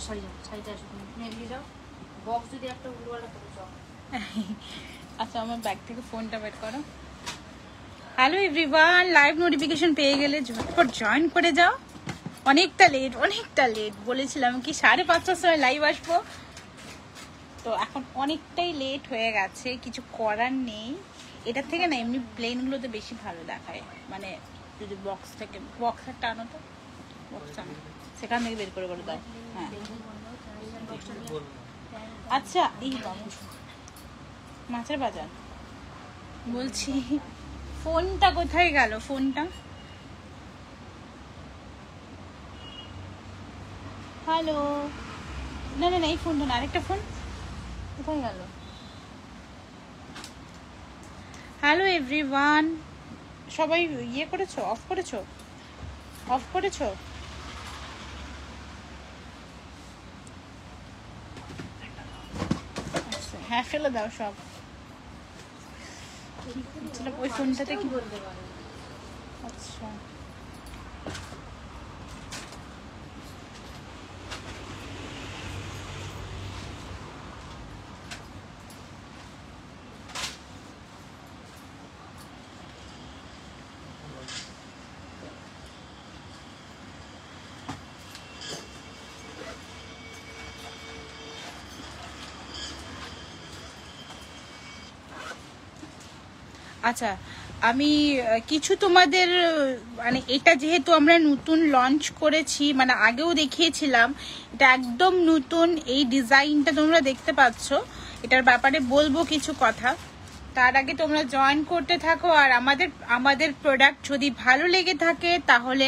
শাড়িটা তুমি এগিয়ে যাও, বক্স যদি একটা উড়ওয়ালা করে যাও। আচ্ছা আমার ব্যাগ থেকে ফোনটা বের করো। হ্যালো এভরিওয়ান, লাইভ নোটিফিকেশন পেয়ে গেলে ঝটপট জয়েন করে যাও। অনেকটা লেট বলেছিলাম কি 5:30টার সময় লাইভ আসবো, তো এখন অনেকটাই লেট হয়ে গেছে, কিছু করার নেই। এটার থেকে না এমনি প্লেনগুলোতে বেশি ভালো দেখায়, মানে যদি বক্স থেকে বক্সের টানো তো বক্স টানো সেখান থেকে বের করে করে দাও। হ্যাঁ আচ্ছা এই বাবু মাছের বাজার বলছি, ফোনটা কোথায় গেল? ফোনটা হ্যালো, না না না এই ফোনটা না, আরেকটা ফোন কোথায় গেল? হ্যালো এভরিওয়ান, সবাই ইয়ে করেছো, অফ করেছো? অফ করেছো? হ্যাঁ ফেলে দাও সব। ওই ফোনটাতে কি বলতে পারো? আচ্ছা আচ্ছা আমি কিছু তোমাদের মানে এটা যেহেতু আমরা নতুন লঞ্চ করেছি, মানে আগেও দেখিয়েছিলাম, এটা একদম নতুন, এই ডিজাইনটা তোমরা দেখতে পাচ্ছ, এটার ব্যাপারে বলবো কিছু কথা। তার আগে তোমরা জয়েন করতে থাকো, আর আমাদের প্রোডাক্ট যদি ভালো লেগে থাকে তাহলে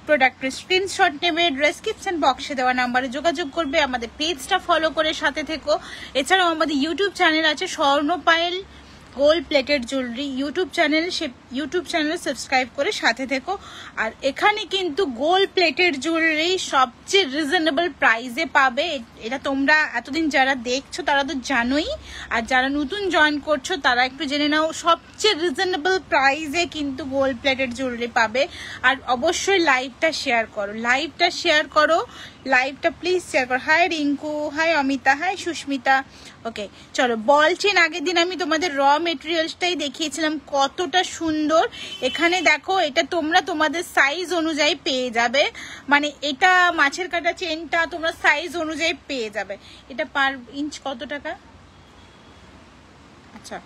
প্রোডাক্টের স্ক্রিনশট নেবে, ডেসক্রিপশন বক্সে দেওয়া নাম্বারে যোগাযোগ করবে, আমাদের পেজটা ফলো করে সাথে থেকো। এছাড়াও আমাদের ইউটিউব চ্যানেল আছে Swarnapayel gold plated jewellery YouTube channel, সে ইউটিউব চ্যানেল সাবস্ক্রাইব করে সাথে থেকো। আর এখানে কিন্তু গোল্ড প্লেটেড জুয়েলারি সবচেয়ে রিজনেবল প্রাইসে পাবে। এটা তোমরা এতদিন যারা দেখছো তারা তো জানোই, আর যারা নতুন জয়েন করছো তারা একটু জেনে নাও, সবচেয়ে রিজনেবল প্রাইসে কিন্তু গোল্ড প্লেটেড জুয়েলারি পাবে। আর অবশ্যই লাইভটা শেয়ার করো, লাইভটা প্লিজ শেয়ার করো। Hi Rinku, hi Amita, hi Susmita. Okay চলো, বল চেন আগের দিন আমি তোমাদের র মেটেরিয়ালসটাই দেখিয়েছিলাম কতটা সুন্দর। এখানে দেখো, এটা তোমরা তোমাদের সাইজ অনুযায়ী পেয়ে যাবে, মানে এটা মাছের কাটা চেনটা তোমরা সাইজ অনুযায়ী পেয়ে যাবে। এটা পার ইঞ্চ কত টাকা? আচ্ছা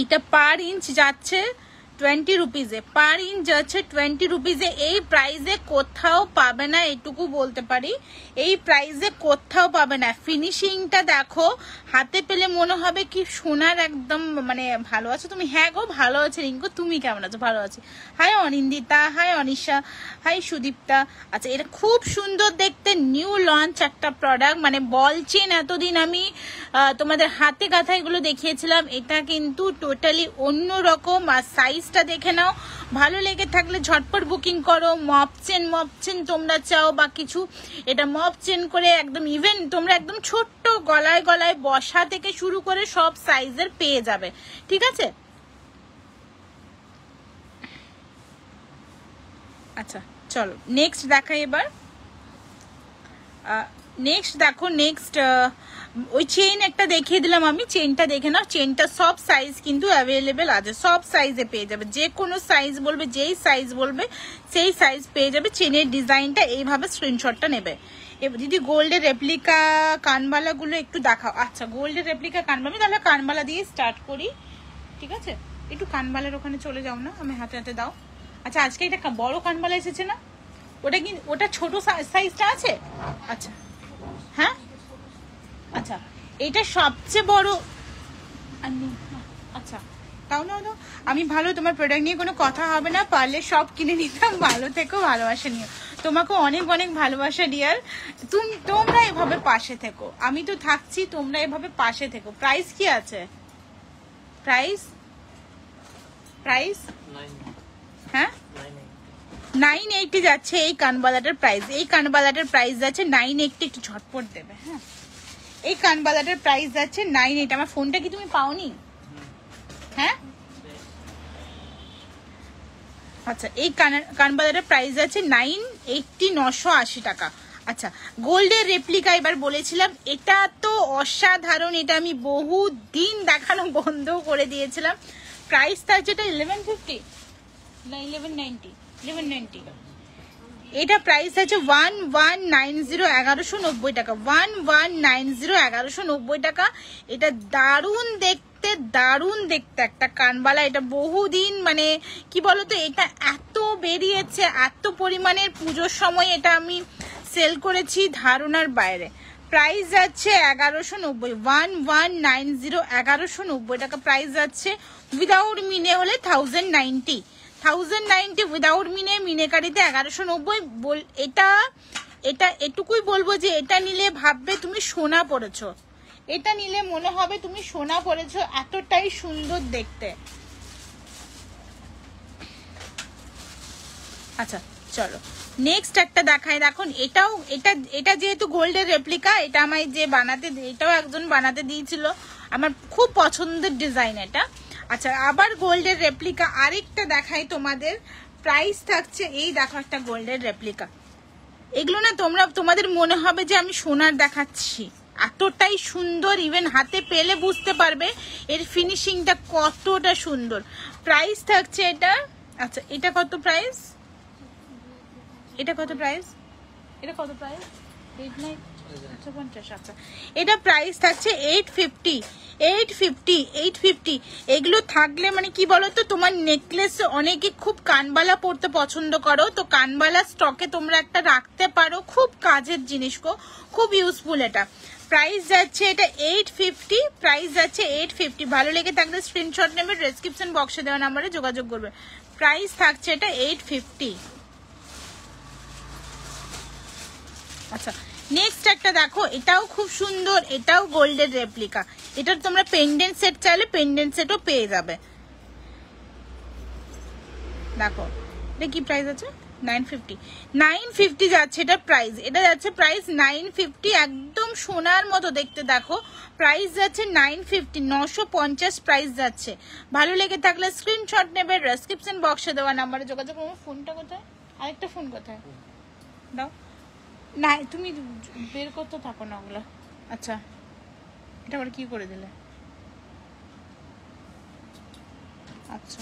এটা পার ইঞ্চ যাচ্ছে 20 রুপিজে, পার ইঞ্চ যাচ্ছে 20 রুপিজে। এই প্রাইসে কোথাও পাবে না, এটুকু বলতে পারি, এই প্রাইসে কোথাও পাবে না। ফিনিশিংটা দেখো, হাতে পেলে মনে হবে কি সোনার একদম, মানে ভালো আছো তুমি? হ্যাঁ গো ভালো আছে রিঙ্কু, তুমি কেমন আছো? ভালো আছি। Hi Anindita, hi Anisha, hi Sudipta. আচ্ছা এটা খুব সুন্দর দেখতে, নিউ লঞ্চ একটা প্রোডাক্ট, মানে বল চেন এতদিন আমি তোমাদের হাতে গাঁথা এগুলো দেখিয়েছিলাম, এটা কিন্তু টোটালি অন্য রকম। আর সাইজটা দেখে নাও, ভালো লেগে থাকলে ঝটপট বুকিং করো। মপ চেন তোমরা চাও বা কিছু, এটা মপ চেন করে একদম ইভেন তোমরা একদম ছোট্ট গলায় বসা থেকে শুরু করে সব সাইজের পেয়ে যাবে, ঠিক আছে? আচ্ছা চলো নেক্সট দেখাই এবার। নেক্সট দেখো, নেক্সট ওই চেন একটা দেখিয়ে দিলাম আমি, চেনটা দেখে নাও। চেনটা সব সাইজ কিন্তু অ্যাভেলেবেল আছে, সব সাইজে পেয়ে যাবে, যে কোনো সাইজ বলবে, যেই সাইজ বলবে সেই সাইজ পেয়ে যাবে। চেনের ডিজাইনটা এইভাবে স্ক্রিনশটটা নেবে। এবার দিদি গোল্ডের রেপ্লিকা কানবালাগুলো একটু দেখাও। আচ্ছা গোল্ডের রেপ্লিকা কানবালা, তাহলে কানবালা দিয়ে স্টার্ট করি, ঠিক আছে? একটু কানবালার ওখানে চলে যাও না, আমি হাতে হাতে দাও। আচ্ছা আজকে এটা বড় কানবালা এসেছে না? ওটা কি, ওটা ছোট সাইজটা আছে? আচ্ছা হ্যাঁ আচ্ছা এটা সবচেয়ে বড়। আচ্ছা তাও না, আমি ভালো, তোমার প্রোডাক্ট নিয়ে কোনো কথা হবে না, পারলে সব কিনে নিতাম। ভালো থেকো, ভালোবাসা নিও, তোমাকে অনেক অনেক ভালোবাসা ডিয়ার। তোমরা এভাবে পাশে থেকো, আমি তো থাকছি, তোমরা এভাবে পাশে থেকো। প্রাইস কি আছে? প্রাইস হ্যাঁ 980 যাচ্ছে এই কানবালাটার প্রাইস। এই কানবালাটার প্রাইস যাচ্ছে 980, একটু ঝটপট দেবে। হ্যাঁ এই কানবালাটার প্রাইস যাচ্ছে 980। আমার ফোনটা কি তুমি পাওনি? হ্যাঁ আচ্ছা এই কানবালাটার প্রাইস আছে 980 980 টাকা। আচ্ছা গোল্ডের রেপ্লিকা এবার বলেছিলাম, এটা তো অসাধারণ, এটা আমি বহু দিন দেখানো বন্ধ করে দিয়েছিলাম। প্রাইস তার যেটা 1150 না 1190 এটা প্রাইস আছে 1190 1190 টাকা 1190 1190 টাকা। এটা দারুণ দেখতে একটা কানবালা। এটা বহুদিন মানে কি বলতো, এটা এত বেরিয়েছে এত পরিমাণের পুজোর সময় এটা আমি সেল করেছি ধারণার বাইরে। প্রাইস আছে 1190 1190 1190 টাকা প্রাইস আছে। উইদাউট মিনে হলে 1090 উইদাউট মিনেকারিতে 1190। এটা এটুকুই বলবো যে এটা নিলে ভাববে তুমি সোনা পরেছো, এটা নিলে মনে হবে তুমি সোনা পরেছো, এতটাই সুন্দর দেখতে। আচ্ছা চলো নেক্সট একটা দেখাই। দেখুন এটা যেহেতু গোল্ডের রেপ্লিকা, এটা আমায় যে বানাতে, এটাও একজন বানাতে দিয়েছিল, আমার খুব পছন্দের ডিজাইন এটা। আচ্ছা আবার গোল্ডের রেপ্লিকা আরেকটা দেখাই তোমাদের। প্রাইস থাকছে, এই দেখো একটা গোল্ডের রেপ্লিকা। এগুলো না তোমাদের মনে হবে যে আমি সোনার দেখাচ্ছি, এতটাই সুন্দর, ইভেন হাতে পেলে বুঝতে পারবে এর ফিনিশিংটা কতটা সুন্দর। প্রাইস থাকছে এটা, আচ্ছা এটা কত প্রাইস, এটা কত প্রাইস, এটা 850। আচ্ছা এটা প্রাইস থাকছে 850। এগুলো থাকলে মানে কি বলতো, তোমার নেকলেস অনেকে খুব কানবালা পরতে পছন্দ করো, তো কানবালা স্টকে তোমরা একটা রাখতে পারো, খুব কাজের জিনিস গো, খুব ইউজফুল। এটা প্রাইস যাচ্ছে এটা 850, প্রাইস যাচ্ছে 850। ভালো লেগে থাকলে স্ক্রিনশট নেবে, ডেসক্রিপশন বক্সে দেওয়া নাম্বারে যোগাযোগ করবে। প্রাইস থাকছে এটা 850। আচ্ছা নেক্সট একটা দেখো, এটাও খুব সুন্দর, এটাও গোল্ডের রেপ্লিকা। এটার তোমরা পেন্ডেন্ট সেট চাইলে পেন্ডেন্ট সেটও পেয়ে যাবে। দেখো এটা কি প্রাইস আছে, 950 যাচ্ছে এটা প্রাইস, এটা যাচ্ছে প্রাইস 950, একদম সোনার মতো দেখতে। দেখো প্রাইস যাচ্ছে 950, 950 প্রাইস যাচ্ছে। ভালো লেগে থাকলে স্ক্রিনশট নেবে, ডেসক্রিপশন বক্সে দেওয়া নাম্বারে যোগাযোগ করবে। ফোনটা কোথায়, আরেকটা ফোন কোথায় দাও না, তুমি বের করতে থাকো না ওগুলো। আচ্ছা এটা আবার কি করে দিলে, আচ্ছা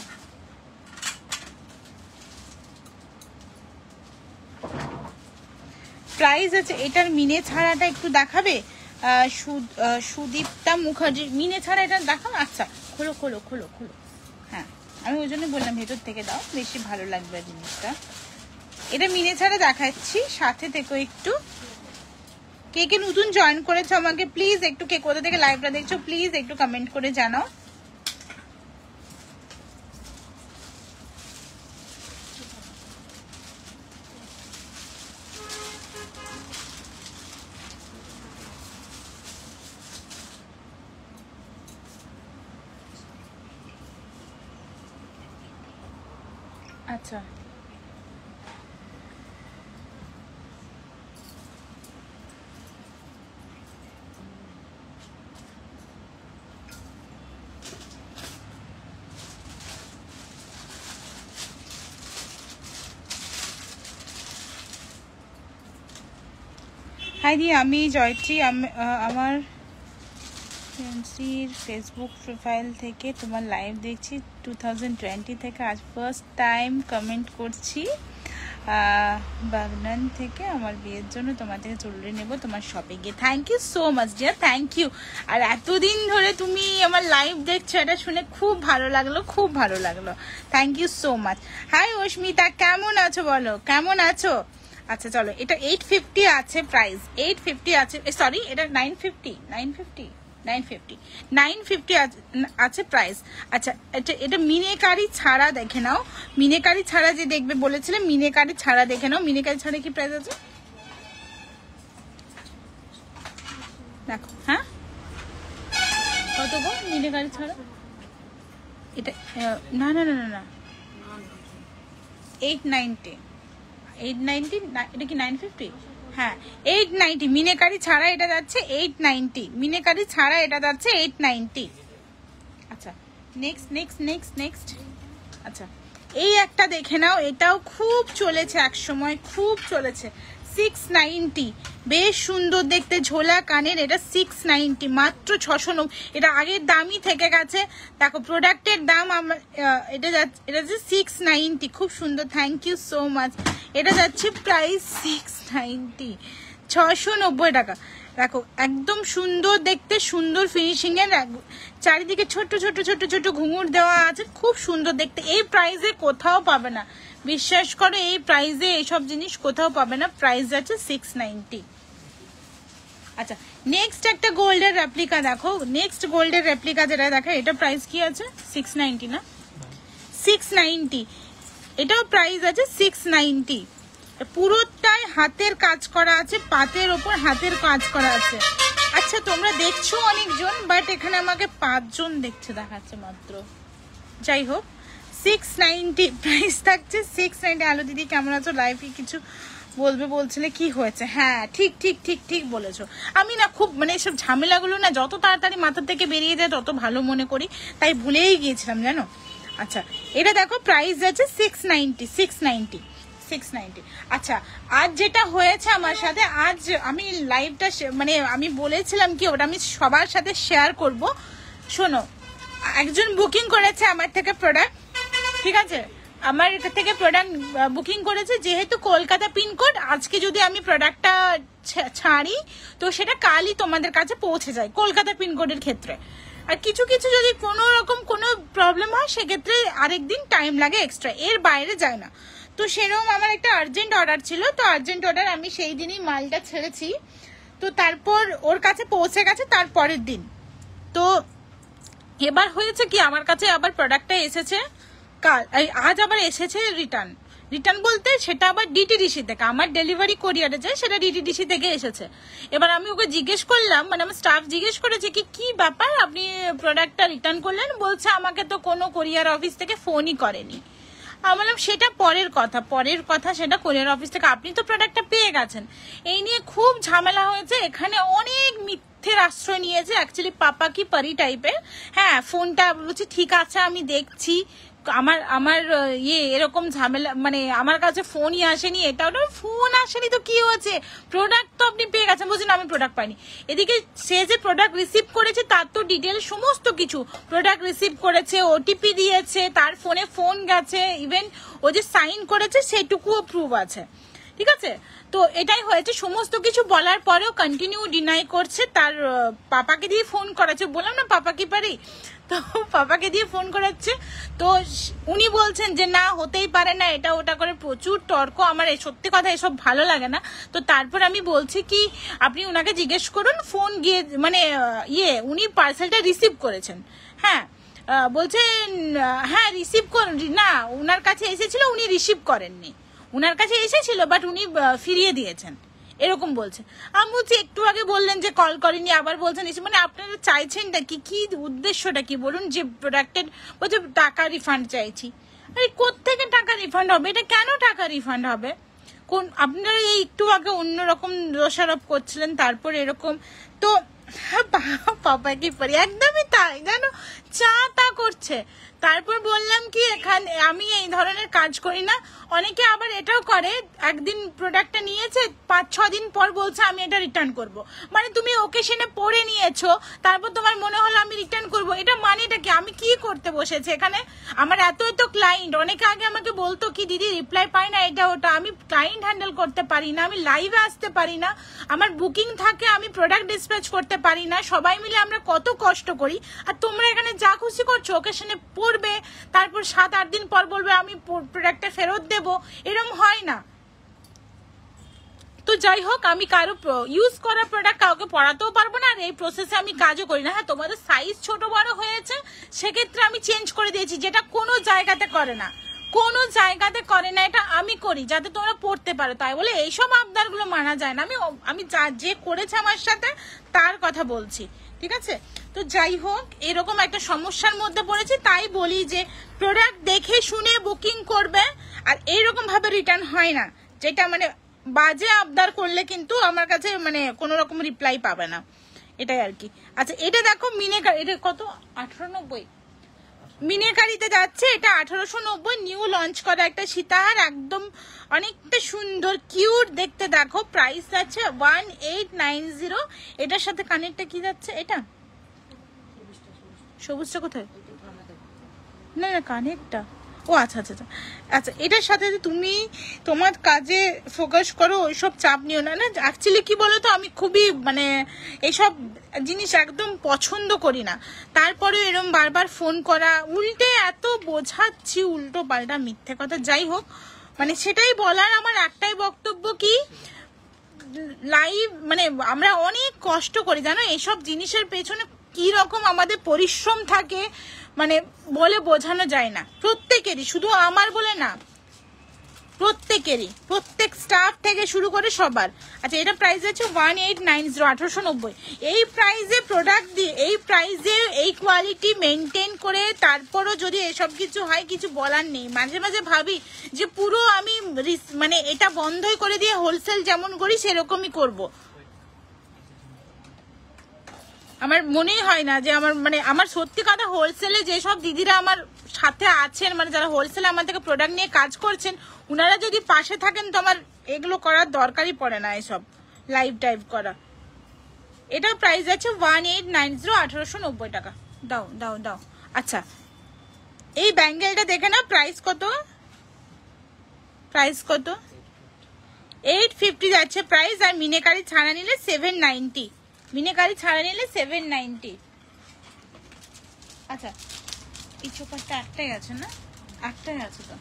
প্রাইস আছে এটার মিনে ছাড়াটা একটু দেখাবে, সুদীপ্তা মুখার্জি মিনে ছাড়া এটা দেখাও। আচ্ছা খোলো খোলো খোলো খোলো, হ্যাঁ আমি ওই জন্য বললাম ভেতর থেকে দাও, বেশি ভালো লাগবে জিনিসটা। এটা মিনে ছাড়া দেখাচ্ছি, সাথে থেকো একটু। কে কে নতুন জয়েন করেছো আমাকে প্লিজ একটু, কে কোথা থেকে লাইভটা দেখছো প্লিজ একটু কমেন্ট করে জানাও। আচ্ছা হাই দি, আমি জয়ত্রী, আমার ফ্রেন্ডসির ফেসবুক প্রোফাইল থেকে তোমার লাইভ দেখছি 2020 থেকে, আজ ফার্স্ট টাইম কমেন্ট করছি। বাগনান থেকে আমার বিয়ের জন্য তোমার থেকে জুয়েলারি নেবো তোমার শপে গিয়ে। Thank you so much dear, thank you. আর এতদিন ধরে তুমি আমার লাইভ দেখছো, এটা শুনে খুব ভালো লাগলো, খুব ভালো লাগলো, thank you so much. Hi Asmita, কেমন আছো বলো, কেমন আছো? আচ্ছা চলো, এটা 850 আছে প্রাইস, 850 আছে, সরি এটা 950 আছে প্রাইস। আচ্ছা এটা মিনেকারি ছাড়া দেখে নাও, মিনেকারি ছাড়া যে দেখবে বলেছিলে, মিনেকারি ছাড়া দেখে নাও, মিনেকারি ছাড়া কি প্রাইস আছে দেখো। হ্যাঁ কত গো মিনেকারি ছাড়া? এটা না না না না না 890, এটা কি 950? হ্যাঁ 890 মিনেকারি ছাড়া এটা যাচ্ছে 890, মিনেকারি ছাড়া এটা যাচ্ছে 890। আচ্ছা নেক্সট। আচ্ছা এই একটা দেখে নাও, এটাও খুব চলেছে, এক সময় খুব চলেছে। 690, বেশ সুন্দর দেখতে ঝোলা কানের। এটা 690, মাত্র 690। এটা আগের দামই থেকে গেছে, দেখো প্রোডাক্টের দাম এটা যাচ্ছে 690। খুব সুন্দর, থ্যাংক ইউ সো মাচ। এটা যাচ্ছে প্রাইস 690, 690 টাকা। দেখো একদম সুন্দর দেখতে, সুন্দর ফিনিশিং এর, চারিদিকে ছোট ছোট ছোট ছোট ঘুঙুর দেওয়া আছে, খুব সুন্দর দেখতে। এই প্রাইসে কোথাও পাবে না, বিশ্বাস করো, এই প্রাইসে এইসব জিনিস কোথাও পাবে না। প্রাইস আছে 690। আচ্ছা, নেক্সট একটা গোল্ডের রেপ্লিকা দেখো। নেক্সট গোল্ডের রেপ্লিকা যেটা দেখো, এটা প্রাইস কি আছে? 690 না, 690। এটাও প্রাইস আছে 690। পুরোটাই হাতের কাজ করা আছে, পাতের ওপর হাতের কাজ করা আছে। আচ্ছা, তোমরা দেখছো অনেকজন, বাট এখানে আমাকে 5 জন দেখছে দেখাচ্ছে মাত্র। যাই হোক, 690 প্রাইস থাকছে, 690। আলো দিদি কেমন আছো? লাইফে কিছু বলবে বলছিলে, কি হয়েছে? হ্যাঁ, ঠিক ঠিক ঠিক ঠিক বলেছো। আমি না খুব মানে এসব ঝামেলাগুলো না যত তাড়াতাড়ি মাথা থেকে বেরিয়ে যায় তত ভালো মনে করি, তাই ভুলেই গিয়েছিলাম জানো। আচ্ছা, এটা দেখো প্রাইস আছে 690, 690, 690। আচ্ছা, আজ যেটা হয়েছে আমার সাথে, আজ আমি লাইভটা মানে আমি বলেছিলাম কি ওটা আমি সবার সাথে শেয়ার করব। শোনো, একজন বুকিং করেছে আমার থেকে প্রোডাক্ট, ঠিক আছে, আমার থেকে প্রোডাক্ট বুকিং করেছে। যেহেতু কলকাতা পিনকোড, আজকে যদি আমি প্রোডাক্টটা ছাড়ি তো সেটা কালই তোমাদের কাছে পৌঁছে যায় কলকাতা পিনকোডের ক্ষেত্রে। আর কিছু কিছু যদি কোনো রকম কোনো প্রবলেম হয় সেক্ষেত্রে আরেকদিন টাইম লাগে এক্সট্রা, এর বাইরে যায় না। তো সেরকম আমার একটা আর্জেন্ট অর্ডার ছিল, তো আর্জেন্ট অর্ডার আমি সেই দিনই মালটা ছেড়েছি, তো তারপর ওর কাছে পৌঁছে গেছে তার পরের দিন। তো এবার হয়েছে কি, আমার কাছে আবার প্রোডাক্টটা এসেছে কাল, আজ আবার এসেছে রিটার্ন বলতে সেটা আবার ডিটিডিসি থেকে, আমার ডেলিভারি কোরিয়ারে যায়, সেটা ডিটিডিসি থেকে এসেছে। এবার আমি ওকে জিজ্ঞেস করলাম, মানে আমার স্টাফ জিজ্ঞেস করেছে কি ব্যাপার আপনি প্রোডাক্টটা রিটার্ন করলেন? বলছে আমাকে তো কোনো কোরিয়ার অফিস থেকে ফোনই করেনি। আমি বললাম সেটা পরের কথা, সেটা কোরিয়ার অফিস থেকে, আপনি তো প্রোডাক্টটা পেয়ে গেছেন। এই নিয়ে খুব ঝামেলা হয়েছে, এখানে অনেক মিথ্যের আশ্রয় নিয়েছে, অ্যাকচুয়ালি পাপা কি পারি টাইপের। হ্যাঁ, ফোনটা বলছি ঠিক আছে আমি দেখছি, আমার এরকম ঝামেলা, মানে আমার কাছে ফোনই আসেনি, এটা ওটা ফোন আসেনি তো কি হয়েছে, প্রোডাক্ট তো আপনি পেয়ে গেছেন। বলছি না, আমি প্রোডাক্ট পাইনি। এদিকে সে যে প্রোডাক্ট রিসিভ করেছে তার তো ডিটেল সমস্ত কিছু, প্রোডাক্ট রিসিভ করেছে, ওটিপি দিয়েছে, তার ফোনে ফোন গেছে, ইভেন ও যে সাইন করেছে সেটুকুও প্রুফ আছে, ঠিক আছে। তো এটাই হয়েছে, সমস্ত কিছু বলার পরেও কন্টিনিউ ডিনাই করছে। তার পাপাকে দিয়ে ফোন করাচ্ছে, বললাম না পাপা কি পারি, তো পাপাকে দিয়ে ফোন করাচ্ছে। তো উনি বলছেন যে না, হতেই পারে না, এটা ওটা করে প্রচুর তর্ক। আমার সত্যি কথা এসব ভালো লাগে না। তো তারপর আমি বলছি কি আপনি উনাকে জিজ্ঞেস করুন, ফোন গিয়ে মানে উনি পার্সেলটা রিসিভ করেছেন। হ্যাঁ, বলছেন হ্যাঁ রিসিভ করেন না, উনার কাছে এসেছিল, উনি রিসিভ করেননি। উনার কাছে এসেছিল বাট উনি ফিরিয়ে দিয়েছেন, এরকম বলছে। আমি বলছি একটু আগে বললেন যে কল করেনি, আবার বলছেন মানে আপনারা চাইছেনটা কি উদ্দেশ্যটা কি বলুন? যে প্রোডাক্টের বলছে টাকা রিফান্ড চাইছি। আরে কোত্থেকে টাকা রিফান্ড হবে? এটা কেন টাকা রিফান্ড হবে? কোন আপনারা এই একটু আগে অন্যরকম দোষারোপ করছিলেন, তারপর এরকম। তো পাপা কি পারি, একদমই তাই জানো, চা তা করছে। তারপর বললাম কি এখানে আমি এই ধরনের কাজ করি না। অনেকে আবার এটাও করে, একদিন প্রোডাক্টটা নিয়েছে, 5-6 দিন পর বলছে আমি এটা রিটার্ন করব। মানে তুমি ওকেশনে পড়ে নিয়েছো, তারপর তোমার মনে হলো আমি রিটার্ন করব, এটা মানেটা কি? আমি কি করতে বসেছি এখানে? আমার এত ক্লায়েন্ট, অনেকে আগে আমাকে বলতো কি দিদি রিপ্লাই পাই না, এটা ওটা। আমি ক্লায়েন্ট হ্যান্ডেল করতে পারি না, আমি লাইভে আসতে পারি না, আমার বুকিং থাকে, আমি প্রোডাক্ট ডিসপ্যাচ করতে পারি না। সবাই মিলে আমরা কত কষ্ট করি, আর তোমরা এখানে যা খুশি করছো, ওকেশনে পড়বে, তারপর 7-8 দিন পর বলবে আমি প্রোডাক্টটা ফেরত দেব, এরকম হয় না। তো যাই হোক, আমি কারো ইউজ করা প্রোডাক্ট কাউকে পড়াতেও পারবো না, আর এই প্রসেসে আমি কাজও করি না। হ্যাঁ, তোমাদের সাইজ ছোট বড় হয়েছে সেক্ষেত্রে আমি চেঞ্জ করে দিয়েছি, যেটা কোনো জায়গাতে করে না, এটা আমি করি যাতে তোমরা পড়তে পারো। তাই বলে এইসব আবদারগুলো মানা যায় না। আমি যে করেছে আমার সাথে তার কথা বলছি, ঠিক আছে। তো যাই হোক, এরকম একটা সমস্যার মধ্যে পড়েছি, তাই বলি যে প্রোডাক্ট দেখে শুনে বুকিং করবে, আর এইরকম ভাবে রিটার্ন হয় না, যেটা মানে বাজে আবদার করলে কিন্তু আমার কাছে মানে কোনো রকম রিপ্লাই পাবে না, এটাই আর কি। আচ্ছা, এটা দেখো মিনেকার, এটা কত? 1890। মিনাকারিতে যাচ্ছে, এটা 1890 নিউ লঞ্চ করা একটা সীতাহার, একদম অনেকটা সুন্দর কিউট দেখতে। দেখো প্রাইস আছে 1890। এটার সাথে কানেরটা কি যাচ্ছে? এটা সবুজটা কোথায়? না না কানেরটা, ও আচ্ছা আচ্ছা আচ্ছা আচ্ছা। এটার সাথে তুমি তোমার কাজে ফোকাস করো, ওইসব চাপ নিও না। না অ্যাকচুয়ালি কি বলো তো, আমি খুবই মানে এইসব জিনিস একদম পছন্দ করি না। তারপরে এরকম বারবার ফোন করা, উল্টে এত বোঝাচ্ছি উল্টো পাল্টা মিথ্যে কথা। যাই হোক, মানে সেটাই বলার আমার একটাই বক্তব্য, কি লাইভ মানে আমরা অনেক কষ্ট করি জানো, এইসব জিনিসের পেছনে কি রকম আমাদের পরিশ্রম থাকে মানে বলে বোঝানো যায় না। প্রত্যেকেরই, শুধু আমার বলে না, প্রত্যেকেরই, প্রত্যেক স্টাফ থেকে শুরু করে সবার। আচ্ছা এটা প্রাইস আছে 1890, 1890। এই প্রাইসে প্রোডাক্ট দিয়ে, এই প্রাইসে এই কোয়ালিটি মেনটেন করে তারপরও যদি এসব কিছু হয়, কিছু বলার নেই। মাঝে মাঝে ভাবি যে পুরো আমি মানে এটা বন্ধই করে দিয়ে হোলসেল যেমন করি সেরকমই করব। আমার মনেই হয় না যে আমার মানে আমার সত্যি কথা, হোলসেলে যেসব দিদিরা আমার সাথে আছেন, মানে যারা হোলসেলে আমার থেকে প্রোডাক্ট নিয়ে কাজ করছেন, ওনারা যদি পাশে থাকেন তো আমার এগুলো করার দরকারই পড়ে না, এসব লাইভ টাইপ করা। এটা প্রাইস আছে 1890, 1890 টাকা। দাও দাও দাও। আচ্ছা এই ব্যাঙ্গেলটা দেখে না, প্রাইস কত? প্রাইস কত? 850 যাচ্ছে প্রাইস। আর মিনাকারি ছাড়া নিলে 790, মিনাকারি ছাড়া নিলে 790। আচ্ছা এই চোপারটা একটাই আছে না? একটাই আছে তো।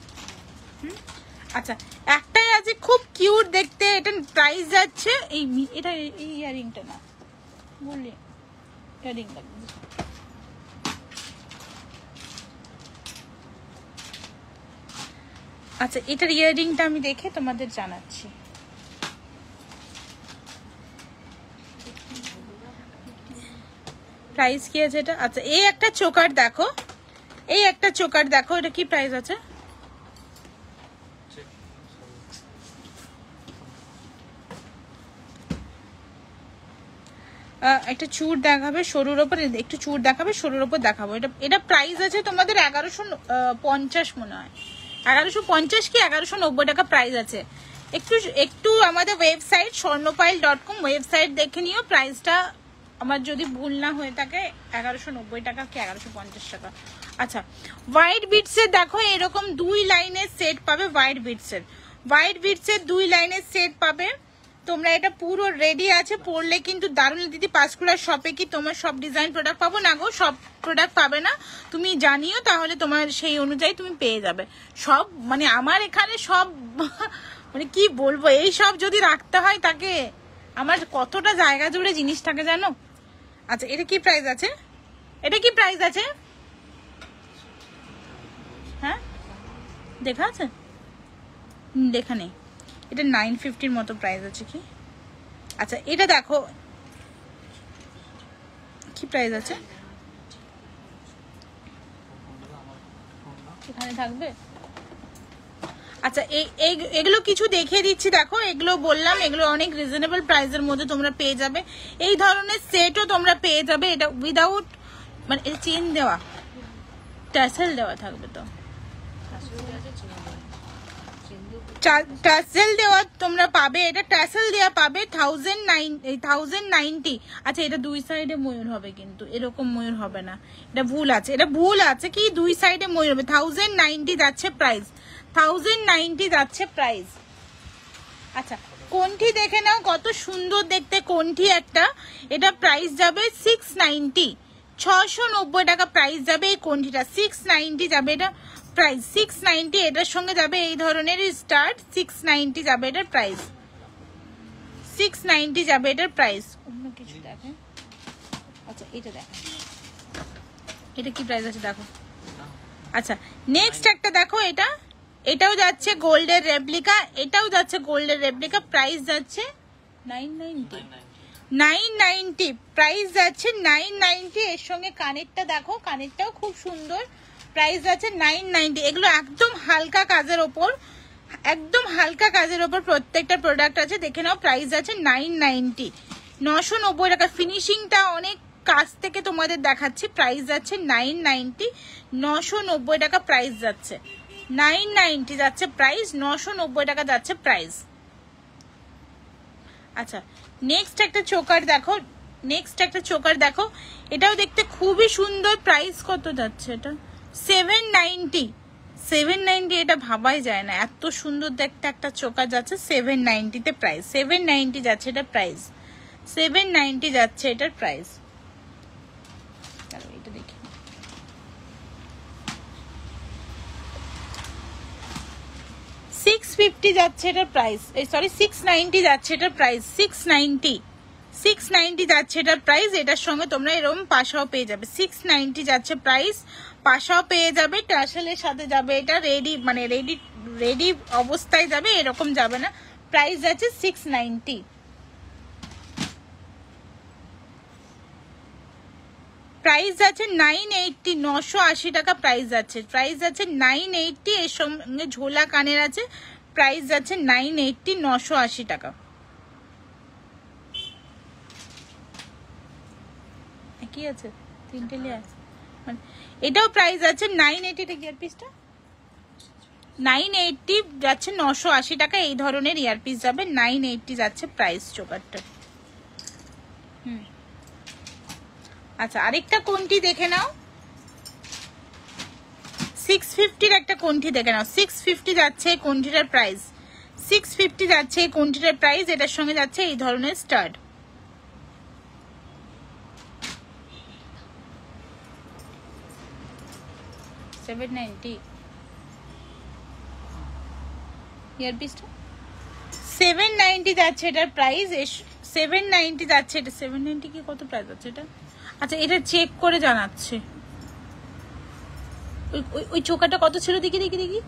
আচ্ছা একটাই আছে, খুব কিউট দেখতে। এটা প্রাইস যাচ্ছে এই এটা এই ইয়ারিংটা না বললি, ইয়ারিংটা আচ্ছা এটার ইয়ারিংটা আমি দেখে তোমাদের জানাচ্ছি। প্রাইস কি আছে এটা? আচ্ছা এই একটা চোকার দেখো, এই একটা চোকার দেখো, এটা কি প্রাইস আছে? একটা চুর দেখাবে সরুর ওপর, একটু চুর দেখাবে সরুর ওপর দেখাবো। এটা এটা প্রাইস আছে তোমাদের 1150 মনে হয়, 1150 কি 1190 টাকা প্রাইস আছে। একটু একটু আমাদের ওয়েবসাইট স্বর্ণপাইল.com ওয়েবসাইট দেখে নিও। প্রাইসটা আমার যদি ভুল না হয়ে থাকে 1190 টাকা কি 1150 টাকা। আচ্ছা হোয়াইট বিটসের দেখো এরকম 2 লাইনের সেট পাবে, হোয়াইট বিটসের, হোয়াইট বিটসের 2 লাইনের সেট পাবে তোমরা। এটা পুরো রেডি আছে, পরলে কিন্তু দারুণ। দিদি পাঁচকুড়ার শপে কি তোমার সব ডিজাইন প্রোডাক্ট পাবো? না গো, সব প্রোডাক্ট পাবে না, তুমি জানিও, তাহলে তোমার সেই অনুযায়ী তুমি পেয়ে যাবে সব। মানে আমার এখানে সব মানে কি বলবো, এই সব যদি রাখতে হয় তাকে আমার কতটা জায়গা জুড়ে জিনিস থাকে জানো। আচ্ছা এটা কি প্রাইস আছে? এটা কি প্রাইস আছে? হ্যাঁ দেখা আছে? দেখা নেই। এটা 950 মতো প্রাইস আছে কি। আচ্ছা এটা দেখো কি প্রাইস আছে, এখানে থাকবে। আচ্ছা এগুলো কিছু দেখিয়ে দিচ্ছি দেখো, এগুলো বললাম এগুলো অনেক রিজনেবল প্রাইসের মধ্যে তোমরা পেয়ে যাবে। এই ধরনের সেটও তোমরা পেয়ে যাবে, এটা উইদাউট মানে এটা চেন দেওয়া, ট্যাসেল দেওয়া থাকবে তো, টাসেল দেওয়া তোমরা পাবে। এটা টাসেল দেওয়া পাবে 1090। আচ্ছা এটা দুই সাইডে ময়ূর হবে, কিন্তু এরকম ময়ূর হবে না, এটা ভুল আছে, এটা ভুল আছে কি দুই সাইডে ময়ূর হবে। 1090 যাচ্ছে প্রাইস, 1090 যাচ্ছে প্রাইস। আচ্ছা কোনটি দেখে নাও, কত সুন্দর দেখতে কোনটি একটা। এটা প্রাইস যাবে 690, 690 টাকা প্রাইস যাবে এই কোনটিটা। 690 যাবে এটা প্রাইস, 690। এটার সঙ্গে যাবে এই ধরনের স্টার্ট, 690 যাবে এটার প্রাইস, 690 যাবে এটার প্রাইস। অন্য কিছু দেখেন। আচ্ছা এটা দেখেন, এটা কি প্রাইস আছে দেখো। আচ্ছা নেক্সট একটা দেখো, এটা এটাও যাচ্ছে গোল্ডের রেপ্লিকা, এটাও যাচ্ছে গোল্ডের রেপ্লিকা। প্রাইস যাচ্ছে 990 প্রাইস যাচ্ছে 990। এর সঙ্গে কানেরটা দেখো, কানেরটাও খুব সুন্দর, প্রাইস আছে 990। এগুলো একদম হালকা কাজের ওপর, একদম হালকা কাজের ওপর প্রত্যেকটা প্রোডাক্ট আছে, দেখে নাও। প্রাইস আছে 990, 990 টাকা। ফিনিশিংটা অনেক কাছ থেকে তোমাদের দেখাচ্ছি, প্রাইস যাচ্ছে 990, 990 টাকা প্রাইস যাচ্ছে, 990 যাচ্ছে প্রাইস, 990 টাকা যাচ্ছে প্রাইস। আচ্ছা নেক্সট একটা চোকার দেখো, নেক্সট একটা চোকার দেখো, এটাও দেখতে খুবই সুন্দর। প্রাইস কত যাচ্ছে এটা? 790, 790, এটা ভাবাই যায় না, এত সুন্দর দেখতে একটা চোকার যাচ্ছে 790 তে প্রাইস, 790 যাচ্ছে এটা প্রাইস, 790 যাচ্ছে এটার প্রাইস। এটা দেখি, $650 যাচ্ছে এটার প্রাইস, সরি 690 যাচ্ছে এটার প্রাইস, 690 যাচ্ছে এটার প্রাইস। এটার সঙ্গে তোমরা এরকম পাশাও পেয়ে যাবে, 690 যাচ্ছে প্রাইস, পাশাও পেয়ে যাবে, টাসেলের সাথে যাবে, এটা রেডি মানে রেডি অবস্থায় যাবে, এরকম যাবে না। প্রাইস যাচ্ছে 690। প্রাইস যাচ্ছে 980, 980 টাকা প্রাইস যাচ্ছে, প্রাইস যাচ্ছে 980, এর সঙ্গে ঝোলা কানের আছে, প্রাইস যাচ্ছে 980, 980 টাকা। কি আছে তিনটে লেয়ার, মানে এটাও প্রাইস আছে 980 টাকা। ইয়ারপিসটা 980 যাচ্ছে, 980 টাকা এই ধরনের ইয়ারপিস যাবে, 980 যাচ্ছে প্রাইস চোকারটা। আচ্ছা আরেকটা কোনটি দেখে নাও, 650 একটা কোনটি দেখে নাও, 650 যাচ্ছে কোনটিটার প্রাইস, 650 যাচ্ছে কোনটিটার প্রাইস। এটার সঙ্গে যাচ্ছে এই ধরনের স্টাড, ইয়ারপিসটা 790 যাচ্ছে এটার প্রাইস, 790 যাচ্ছে এটা, 790 কি কত প্রাইস আছে এটা? আচ্ছা এটা চেক করে জানাচ্ছে, ওই চোকাটা কত ছিল দেখি দেখি দেখি,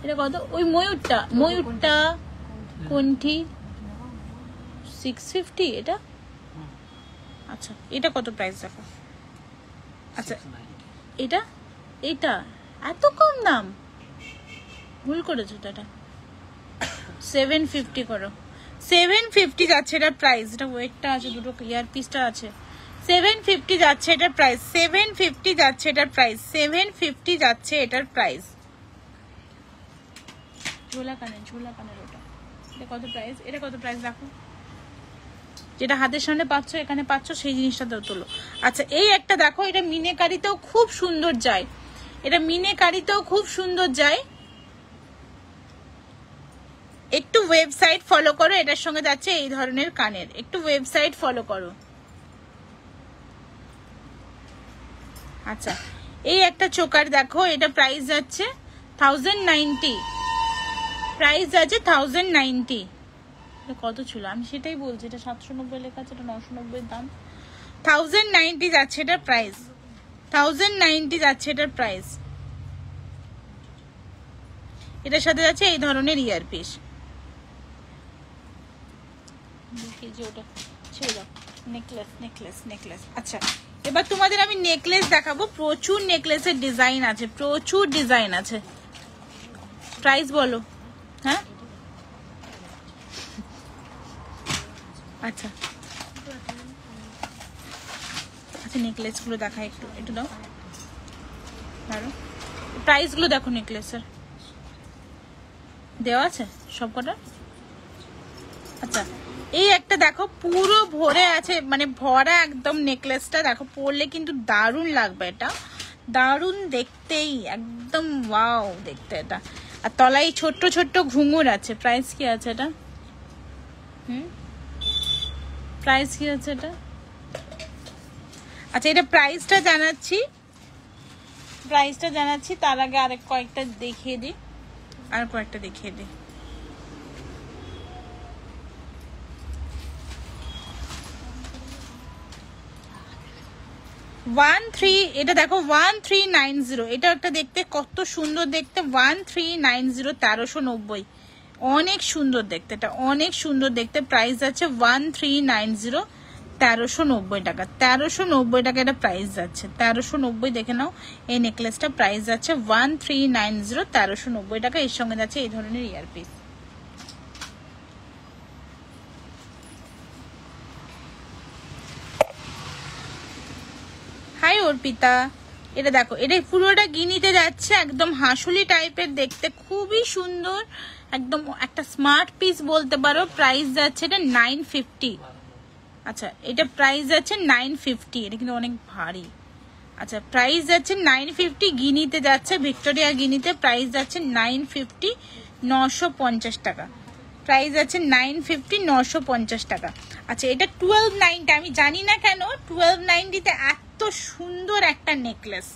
এটা কত? ওই ময়ূরটা কোনটি 650 এটা। আচ্ছা এটা কত প্রাইস দেখো, আচ্ছা এটা এটা এত কম দাম, ভুল করেছো তো, এটা 750 করো, 750 যাচ্ছে এটার প্রাইস। এটা ওয়েটটা আছে, দুটো ইয়ারপিসটা আছে, 750 যাচ্ছে এটার প্রাইস, 750 যাচ্ছে এটার প্রাইস, 750 যাচ্ছে এটার প্রাইস। ঝোলা কানের ওটা, এটা কত প্রাইস? এটা কত প্রাইস দেখো, যেটা হাতের সামনে পাচ্ছ, এখানে পাচ্ছ, সেই জিনিসটা তোলো। আচ্ছা এই একটা দেখো, এটা মিনেকারিতেও খুব সুন্দর যায়, এটা মিনেকারিতেও খুব সুন্দর যায়। একটু ওয়েবসাইট ফলো করো, এটার সঙ্গে যাচ্ছে এই ধরনের কানের, একটু ওয়েবসাইট ফলো করো। আচ্ছা এই একটা চোকার দেখো, এটা প্রাইস যাচ্ছে 1090, প্রাইস যাচ্ছে 1090। কত ছিল আমি সেটাই বলছি, এটা 790 লেখা আছে, এটা 990 দাম, 1090 যাচ্ছে এটার প্রাইস, 1090 যাচ্ছে এটার প্রাইস। এটার সাথে যাচ্ছে এই ধরনের ইয়ারপিস, নেকলেস। আচ্ছা এবার তোমাদের আমি নেকলেস দেখাবো, প্রচুর নেকলেসের ডিজাইন আছে, প্রচুর ডিজাইন আছে। প্রাইস বলো, হ্যাঁ আচ্ছা আচ্ছা নেকলেস গুলো দেখা, একটু দাও, প্রাইস গুলো দেখো, নেকলেসের দেওয়া আছে সব কটা। আচ্ছা এই একটা দেখো, পুরো ভরে আছে, মানে ভরা একদম নেকলেসটা দেখো, পরলে কিন্তু দারুণ লাগবে, এটা দারুণ দেখতেই, একদম ওয়াও দেখতে এটা। আর তলায় ছোট্ট ছোট্ট ঘুঙুর আছে। প্রাইস কি আছে এটা? প্রাইস কি আছে এটা? আচ্ছা এটা প্রাইসটা জানাচ্ছি, তার আগে আরেক কয়েকটা দেখিয়ে দিই, আর কয়েকটা দেখিয়ে দিই। এটা দেখো 1390, এটা একটা দেখতে কত সুন্দর দেখতে, 1390, 1390, অনেক সুন্দর দেখতে, এটা অনেক সুন্দর দেখতে। প্রাইস আছে 1390, 1390 টাকা, 1390 টাকা এটা প্রাইস যাচ্ছে, 1390 দেখে নাও। এই নেকলেসটা প্রাইস যাচ্ছে 1390, 1390 টাকা। এর সঙ্গে যাচ্ছে এই ধরনের ইয়ারপিস। অর্পিতা। এটা দেখো, এটা পুরোটা গিনিতে যাচ্ছে, একদম হাসুলি টাইপের দেখতে, খুবই সুন্দর, একদম একটা স্মার্ট পিস বলতে পারো। প্রাইস যাচ্ছে এটা 950। আচ্ছা, এটা প্রাইস যাচ্ছে 950। এটা কিন্তু অনেক ভারী। আচ্ছা, প্রাইস যাচ্ছে 950, গিনিতে যাচ্ছে, ভিক্টোরিয়া গিনিতে। প্রাইস যাচ্ছে 950, 950 টাকা। প্রাইস আছে 950, 950 টাকা। আচ্ছা, এটা 1290। আমি জানি না কেন 1290-তে এত সুন্দর একটা নেকলেস।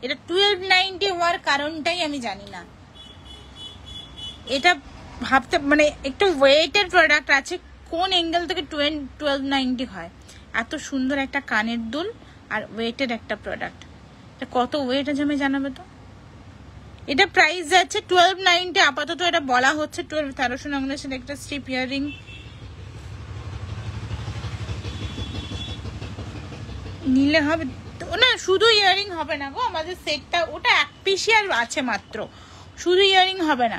এটা 1290 হওয়ার কারণটাই আমি জানি না। এটা ভাবতে মানে একটু ওয়েটের প্রোডাক্ট আছে, কোন অ্যাঙ্গেল থেকে 1290 হয়? এত সুন্দর একটা কানের দুল আর ওয়েটের একটা প্রোডাক্ট। এটা কত ওয়েট আছে আমি জানাবে তো? এটা প্রাইস যাচ্ছে 1290 আপাতত। এটা বলা হচ্ছে 1399 একটা স্ট্রিপ ইয়ারিং। নিলে হবে না, শুধু ইয়ারিং হবে না গো, আমাদের সেটটা ওটা এক পিসই আর আছে মাত্র, শুধু ইয়ারিং হবে না।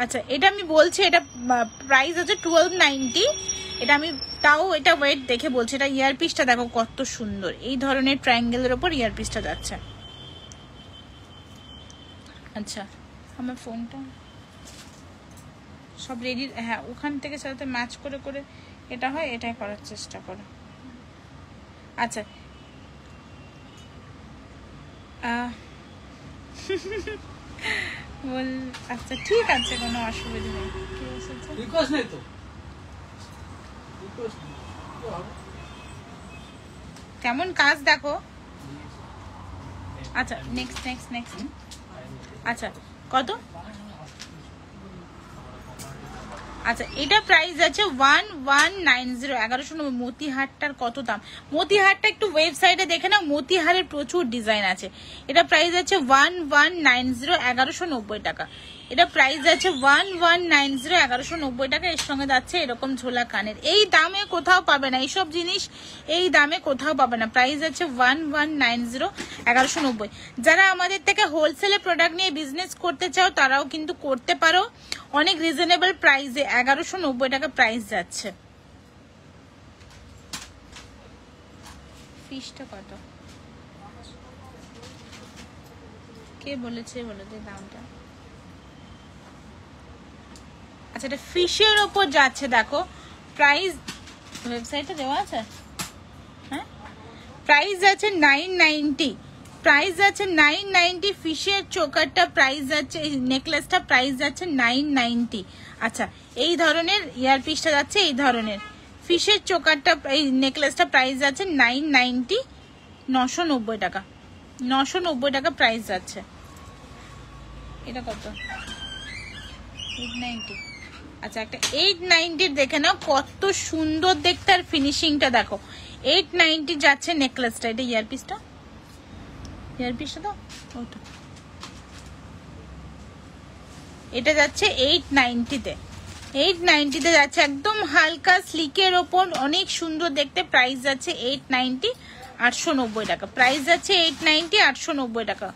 আচ্ছা, এটা আমি বলছি, এটা প্রাইস হচ্ছে 1290। এটা আমি তাও এটা ওয়েট দেখে বলছি। এটা ইয়ার পিসটা দেখো কত সুন্দর, এই ধরনের ট্রায়াঙ্গেলের ওপর ইয়ার পিসটা যাচ্ছে। আচ্ছা, আমার ফোনটা সব রেডি। হ্যাঁ, ওখান থেকে সাথে ম্যাচ করে করে এটা হয়, এটাই করার চেষ্টা করো। আচ্ছা, বল। আচ্ছা, ঠিক আছে, কোনো অসুবিধা নেই। কেমন কাজ দেখো। আচ্ছা, নেক্সট নেক্সট নেক্সট। আচ্ছা, কত? আচ্ছা, এটা প্রাইস আছে 1190, 1190। মতিহারটার কত দাম? মতিহারটা একটু ওয়েবসাইটে দেখে নাও, মতিহারের প্রচুর ডিজাইন আছে। এটা প্রাইস আছে 1190, 1190 টাকা। এটা প্রাইস আছে 1190, 1190 টাকা। এর সঙ্গে যাচ্ছে এরকম ঝোলা কানের। এই দামে কোথাও পাবে না, এইসব জিনিস এই দামে কোথাও পাবে না। প্রাইস আছে 1190, 1190। যারা আমাদের থেকে হোলসেলে প্রোডাক্ট নিয়ে বিজনেস করতে চাও তারাও কিন্তু করতে পারো, অনেক রিজনেবল প্রাইসে 1190 টাকা প্রাইস যাচ্ছে। ফিসটা কত? কে বলেছে বলে দে দামটা। আচ্ছা, এটা ফিশের ওপর যাচ্ছে, দেখো প্রাইস ওয়েবসাইটে দেওয়া আছে। হ্যাঁ, প্রাইস আছে 990। প্রাইস আছে 990। ফিশের চোকারটা প্রাইস যাচ্ছে, এই নেকলেসটা প্রাইস যাচ্ছে 990। আচ্ছা, এই ধরনের ইয়ার পিসটা যাচ্ছে, এই ধরনের ফিশের চোকারটা, এই নেকলেসটা প্রাইস যাচ্ছে 990, 990 টাকা। 990 টাকা প্রাইস যাচ্ছে। এটা কত? 890। আচ্ছা, একটা 890 দেখে নাও, কত সুন্দর দেখতে, আর ফিনিশিংটা দেখো। 890 যাচ্ছে নেকলেসটা। এটা ইয়ার পিসটা, ইয়ার পিসটা তো ওটা, এটা যাচ্ছে 890-তে। 890-তে যাচ্ছে, একদম হালকা স্লিকের ওপর, অনেক সুন্দর দেখতে। প্রাইস যাচ্ছে 890, 890 টাকা। প্রাইস যাচ্ছে 890, 890 টাকা।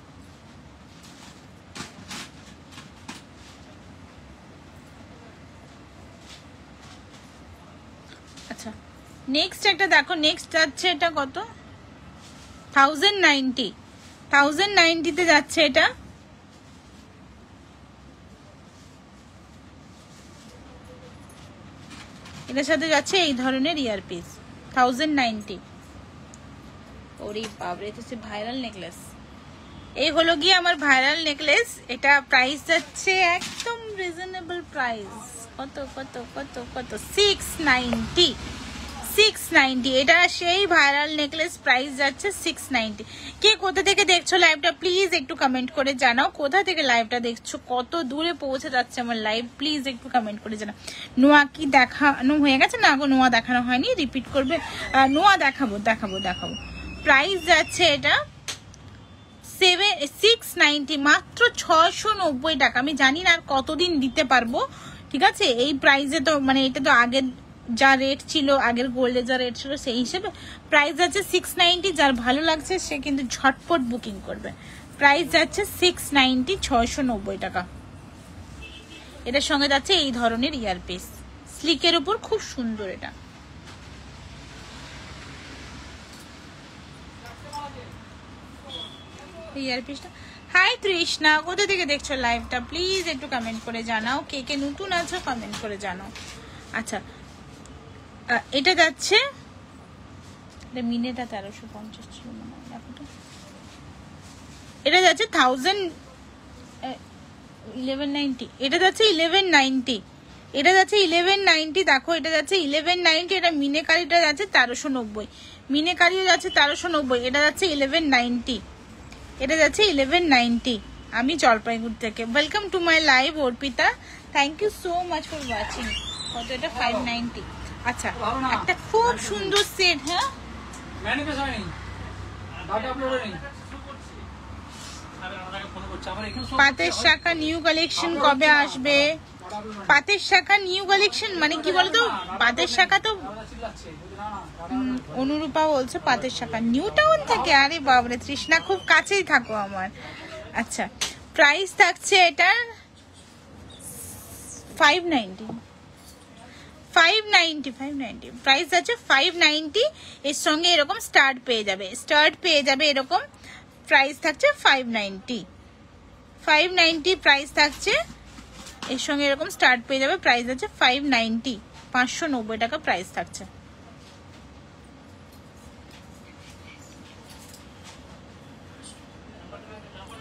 আচ্ছা, নেক্সট একটা দেখো, নেক্সট যাচ্ছে এটা কত? 1090। 1090-তে যাচ্ছে এটা। এটার সাথে যাচ্ছে এই ধরনের ইয়ারপিস, 1090। ওরে বাবরে, এটা হচ্ছে ভাইরাল নেকলেস। এই হলো গিয়ে আমার ভাইরাল নেকলেস। এটা প্রাইস যাচ্ছে একদম রিজনেবল প্রাইস। কত কত কত কত? 690। 690। এটা সেই ভাইরাল নেকলেস, প্রাইস যাচ্ছে 690। কে কোথা থেকে দেখছো লাইভটা প্লিজ একটু কমেন্ট করে জানাও। কোথা থেকে লাইভটা দেখছো, কত দূরে পৌঁছে যাচ্ছে আমার লাইভ, প্লিজ একটু কমেন্ট করে জানাও। নোয়া কি দেখানো হয়ে গেছে? না গো, নোয়া দেখানো হয়নি, রিপিট করবে। নোয়া দেখাবো দেখাবো দেখাবো। প্রাইস যাচ্ছে এটা 690, মাত্র 690 টাকা। আমি জানি না আর কতদিন দিতে পারবো, ঠিক আছে? এই প্রাইসে তো মানে এটা তো আগের যা রেট ছিল, আগের গোল্ডে যা রেট ছিল সেই হিসেবে প্রাইস যাচ্ছে 690। যার ভালো লাগছে সে কিন্তু ঝটপট বুকিং করবে। প্রাইস যাচ্ছে 690, 690 টাকা। এটার সঙ্গে যাচ্ছে এই ধরনের ইয়ারপিস, স্লিকের উপর, খুব সুন্দর। এটা ইয়ারপিসটা। হাই তৃষ্ণা, কোথা থেকে দেখছো লাইভটা প্লিজ একটু কমেন্ট করে জানাও, কে কে নতুন আছো কমেন্ট করে জানাও। আচ্ছা এটা যাচ্ছে, এটা মিনেটা 1350 ছিল মনে হয়, দেখো তো। এটা যাচ্ছে 1190, এটা যাচ্ছে 1190, এটা যাচ্ছে 1190, দেখো এটা যাচ্ছে 1190, এটা মিনেকারিটা যাচ্ছে 1390, মিনেকারিও যাচ্ছে 1390, এটা যাচ্ছে 1190, এটা যাচ্ছে 1190। আমি জলপাইগুড়ি থেকে, welcome to my live Arpita, thank you so much for watching. কত এটা? 590। আচ্ছা একটা খুব সুন্দর সেট, হ্যাঁ পাতের শাখা নিউ কালেকশন কবে আসবে? পাতের শাখা নিউ কালেকশন মানে কি বলতো, পাতের শাখা তো অনুরূপা বলছে পাতের শাখা নিউ টাউন থেকে। আরে বাবরে তৃষ্ণা, খুব কাছেই থাকো আমার। আচ্ছা প্রাইস থাকছে এটার 590, 590 প্রাইস আছে 590। এর সঙ্গে এরকম স্টার্ট পেয়ে যাবে, এরকম প্রাইস থাকছে 590 প্রাইস থাকছে, এর সঙ্গে এরকম স্টার্ট পেয়ে যাবে, প্রাইস আছে 590, 590 টাকা প্রাইস থাকছে।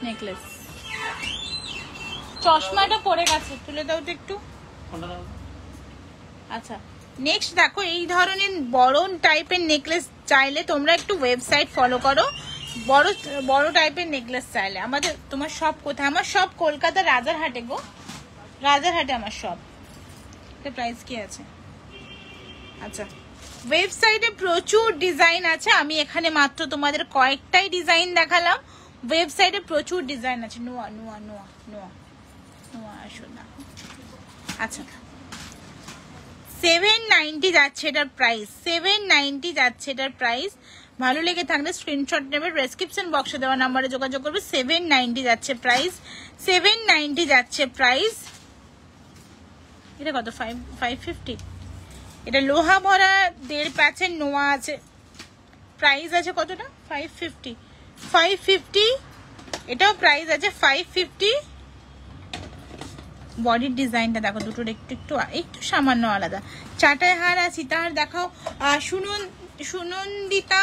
নেকলেস, চশমাটা পড়ে গেছে, তুলে দাও তো একটু। আচ্ছা নেক্সট দেখো, এই ধরনের বড় টাইপের নেকলেস চাইলে তোমরা একটু ওয়েবসাইট ফলো করো। বড় টাইপের নেকলেস চাইলে আমাদের, তোমার সব কোথায়? আমার সব কলকাতা রাজারহাটে গো, রাজারহাটে আমার সব। প্রাইস কি আছে? আচ্ছা ওয়েবসাইটে প্রচুর ডিজাইন আছে, আমি এখানে মাত্র তোমাদের কয়েকটাই ডিজাইন দেখালাম। ওয়েবসাইটে প্রচুর ডিজাইন আছে। নোয়া নোয়া নোয়া নোয়া নোয়া আসো না। আচ্ছা 790 যাচ্ছে এটার প্রাইস, 790 যাচ্ছে এটার প্রাইস। ভালো লেগে থাকলে স্ক্রিনশট নেবে, ডেসক্রিপশন বক্সে দেওয়া নাম্বারে যোগাযোগ করবে। 790 যাচ্ছে প্রাইস, 790 যাচ্ছে প্রাইস। এটা কত? 550। এটা লোহা ভরা 1.5 প্যাচের নোয়া আছে, প্রাইস আছে কতটা? 550। এটাও প্রাইস আছে 550। বডির ডিজাইনটা দেখো, দুটোর একটু সামান্য আলাদা। চাটাই হার আর সীতাহার দেখাও। সুনন্দিতা,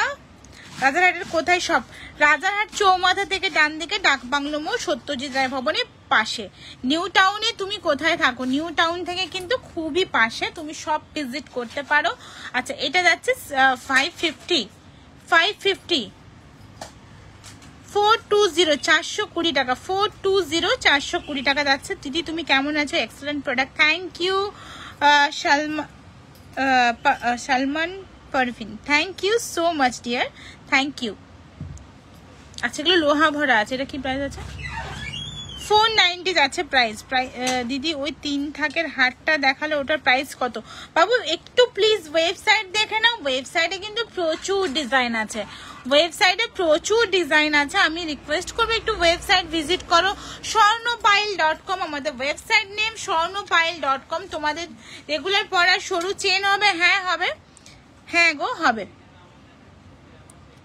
রাজারহাটের কোথায়? সব রাজারহাট চৌমাথা থেকে ডান দিকে ডাক বাংলো মোড়, সত্যজিৎ রায় ভবনের পাশে। নিউ টাউনে তুমি কোথায় থাকো? নিউ টাউন থেকে কিন্তু খুবই পাশে, তুমি সব ভিজিট করতে পারো। আচ্ছা এটা যাচ্ছে 550, 420, 420 টাকা, 420, 420 টাকা যাচ্ছে। দিদি তুমি কেমন আছো? Excellent product, thank you. Salman Parvin, thank you so much dear, thank you. আচ্ছা এগুলো লোহা ভরা আছে, এটা কি প্রাইস আছে? 490 যাচ্ছে প্রাইস। দিদি ওই 3 থাকের হারটা দেখালে ওটার প্রাইস কত? বাবু একটু প্লিজ ওয়েবসাইট দেখে নাও, ওয়েবসাইটে কিন্তু প্রচুর ডিজাইন আছে, আমি রিকোয়েস্ট করবো একটু ওয়েবসাইট ভিজিট করো। স্বর্ণপাইল.com আমাদের ওয়েবসাইট নেম, স্বর্ণপাইল.com। তোমাদের রেগুলার পড়া সরু চেন হবে? হ্যাঁ হবে, হ্যাঁ গো হবে।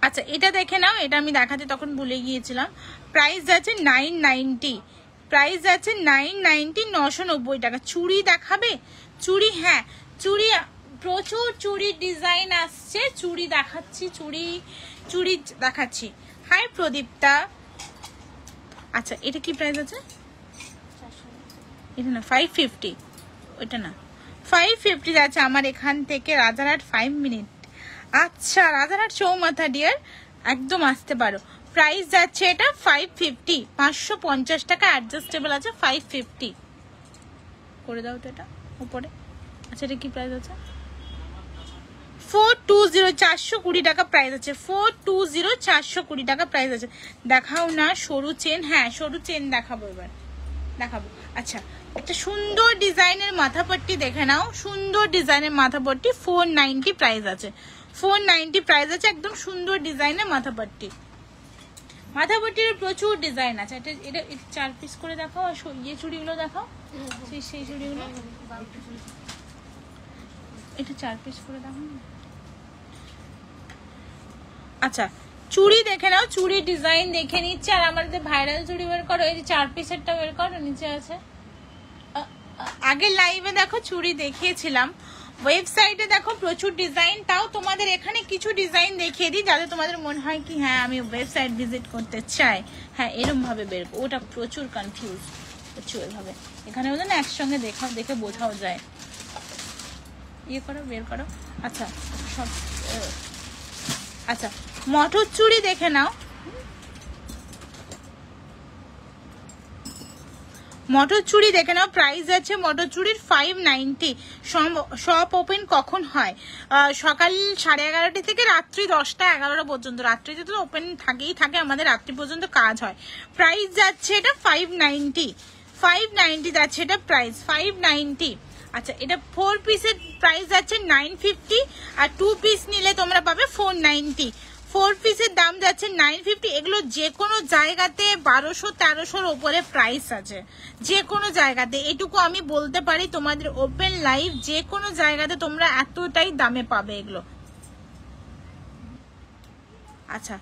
আচ্ছা এটা দেখে নাও, এটা আমি দেখাতে তখন ভুলে গিয়েছিলাম। প্রাইস যাচ্ছে 990, প্রাইস যাচ্ছে 990, 990 টাকা। চুড়ি দেখাবে? চুড়ি, হ্যাঁ চুড়ি, প্রচুর চুড়ির ডিজাইন আসছে, চুড়ি দেখাচ্ছি, চুড়ি দেখাচ্ছি। হাই প্রদীপ্তা। আচ্ছা এটা কি প্রাইস আছে? এটা না 550, ওইটা না 550 যাচ্ছে আমার এখান থেকে রাজারহাট 5 মিনিট। আচ্ছা রাজারহাট চৌমাথা ডিয়ার, একদম আসতে পারো। প্রাইস যাচ্ছে এটা 550, 550 টাকা, অ্যাডজাস্টেবল আছে। 550 করে দাও তো এটা উপরে। আচ্ছা এটা কি প্রাইস আছে? 420, 420 টাকা প্রাইস আছে। 420, 420 টাকা প্রাইস আছে। দেখাও না সরু চেন? হ্যাঁ সরু চেন দেখাবো, এবার দেখাবো। আচ্ছা একটা সুন্দর ডিজাইনের মাথাপট্টি দেখে নাও, সুন্দর ডিজাইনের মাথাপট্টি, 490 প্রাইস আছে, 490 প্রাইস আছে। একদম সুন্দর ডিজাইনের মাথাপট্টি, মাথাপট্টির প্রচুর ডিজাইন আছে। এটা 4 পিস করে দেখাও। আর ইয়ে চুড়িগুলো দেখাও, সেই চুড়িগুলো, এটা 4 পিস করে দেখাও। আচ্ছা চুড়ি দেখে নাও, চুড়ি ডিজাইন দেখে নিচ্ছে। আর আমাদের ভাইরাল চুড়ি বের করো, এই যে 4 পিসেরটা বের করো, নিচে আছে। আগের লাইভে দেখো চুড়ি দেখিয়েছিলাম, ওয়েবসাইটে দেখো প্রচুর ডিজাইন। তাও তোমাদের এখানে কিছু ডিজাইন দেখিয়ে দিই যাতে তোমাদের মনে হয় কি হ্যাঁ আমি ওয়েবসাইট ভিজিট করতে চাই। হ্যাঁ এরম ভাবে বের, ওটা প্রচুর কনফিউজ হচ্ছে ওইভাবে। এখানে বলে না একসঙ্গে দেখে বোঝাও যায়। ইয়ে করো, বের করো। আচ্ছা সব, আচ্ছা মটর চুড়ি দেখে নাও। মটর চুড়ি দেখে নাও, প্রাইস আছে মটর চুড়ির 590। শপ ওপেন কখন হয়? সকাল 11:30 থেকে রাত্রি 10টা 11টা পর্যন্ত। রাত্রিতে তো ওপেন থাকেই থাকে, আমাদের রাত্রি পর্যন্ত কাজ হয়। প্রাইস যাচ্ছে এটা 590 যাচ্ছে এটা প্রাইস 590। আচ্ছা এটা 4 পিসের প্রাইস যাচ্ছে 950, আর 2 পিস নিলে তোমরা পাবে 490। 4 পিসের দাম যাচ্ছে 950। এগুলো যে কোনো জায়গাতে 1200-1300 উপরে প্রাইস আছে, যে কোনো জায়গাতে। এটুকু আমি বলতে পারি, তোমাদের ওপেন লাইভ যে কোনো জায়গাতে তোমরা এতটাই দামে পাবে এগুলো। আচ্ছা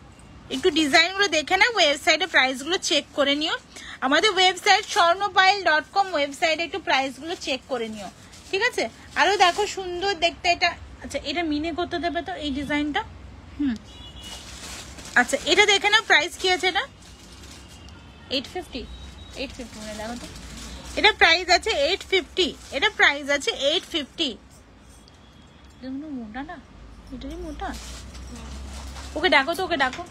একটু ডিজাইনগুলো দেখে নাও, ওয়েবসাইটে প্রাইসগুলো চেক করে নিও। আমাদের ওয়েবসাইট স্বর্ণপাইল.com, ওয়েবসাইটে একটু প্রাইসগুলো চেক করে নিও, ঠিক আছে? আরো দেখো সুন্দর দেখতে এটা। আচ্ছা এটা মিনে করতে দেবে তো এই ডিজাইনটা? আচ্ছা এটা দেখে নাও, প্রাইস কি আছে এটা? 850 মনে দেখো তো। এটা প্রাইস আছে 850, এটা প্রাইস আছে 850। এগুলো মোটা না, এটাই মোটা। ওকে ডাকো তো, ওকে ডাকো।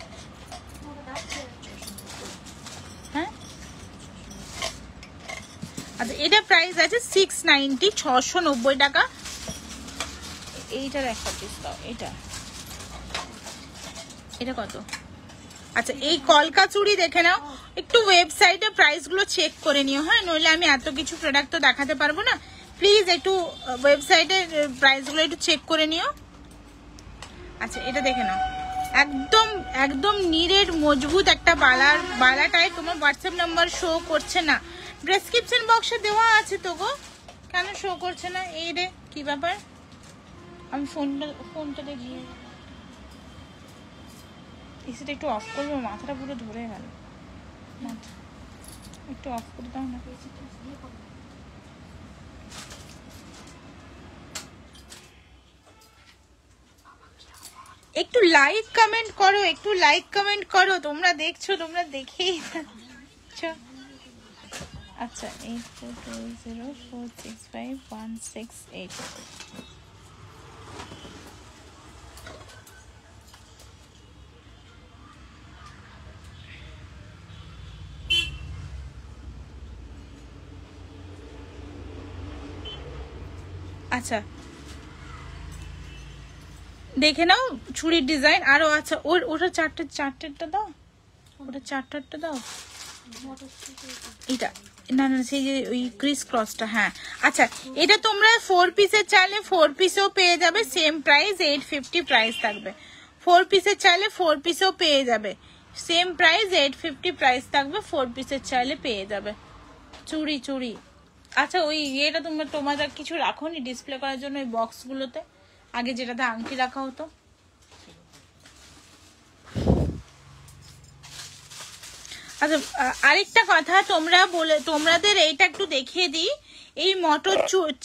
হ্যাঁ আচ্ছা এটা প্রাইস আছে 690, 690 টাকা। এইটার একটা পিস দাও, এটা কত? আচ্ছা এই কলকা চুড়ি দেখে নাও, একটু ওয়েবসাইটে প্রাইস গুলো চেক করে নিও। হ্যাঁ নইলে আমি এত কিছু প্রোডাক্ট তো দেখাতে পারবো না। প্লিজ একটু ওয়েবসাইটে প্রাইস গুলো একটু চেক করে নিও। আচ্ছা এটা দেখে নাও, একদম নিরেট মজবুত একটা বালাটাই। তোমার হোয়াটসঅ্যাপ নাম্বার শো করছে না, ডেসক্রিপশন বক্সে দেওয়া আছে তো গো, কেন শো করছে না? এই রে কি ব্যাপার? আমি ফোনটা দেখিয়ে এসিটা একটু অফ করবো, মাথাটা পুরো ধরে গেল। একটু অফ করে দাও না। একটু লাইক কমেন্ট করো, একটু লাইক কমেন্ট করো। তোমরা দেখছো, তোমরা দেখেই যাচ্ছ। আচ্ছা 8420465168। আচ্ছা দেখে নাও চুড়ির ডিজাইন আরো আছে। ওটা চারটেরটা দাও, ওটা চারটেরটা দাও। এটা না সেই যে ওই ক্রিস ক্রসটা। হ্যাঁ আচ্ছা এটা তোমরা 4 পিসের চাইলে 4 পিসেও পেয়ে যাবে, সেম প্রাইস 850 প্রাইস থাকবে। 4 পিসের চাইলে 4 পিসেও পেয়ে যাবে, সেম প্রাইস 850 প্রাইস থাকবে। 4 পিসের চাইলে পেয়ে যাবে চুড়ি। আচ্ছা ওই এটা তোমাদের কিছু রাখোনি ডিসপ্লে করার জন্য ওই বক্সগুলোতে, আগে যেটাতে আংটি রাখা হতো? আচ্ছা আরেকটা কথা, তোমাদের এইটা একটু দেখিয়ে দিই। এই মটর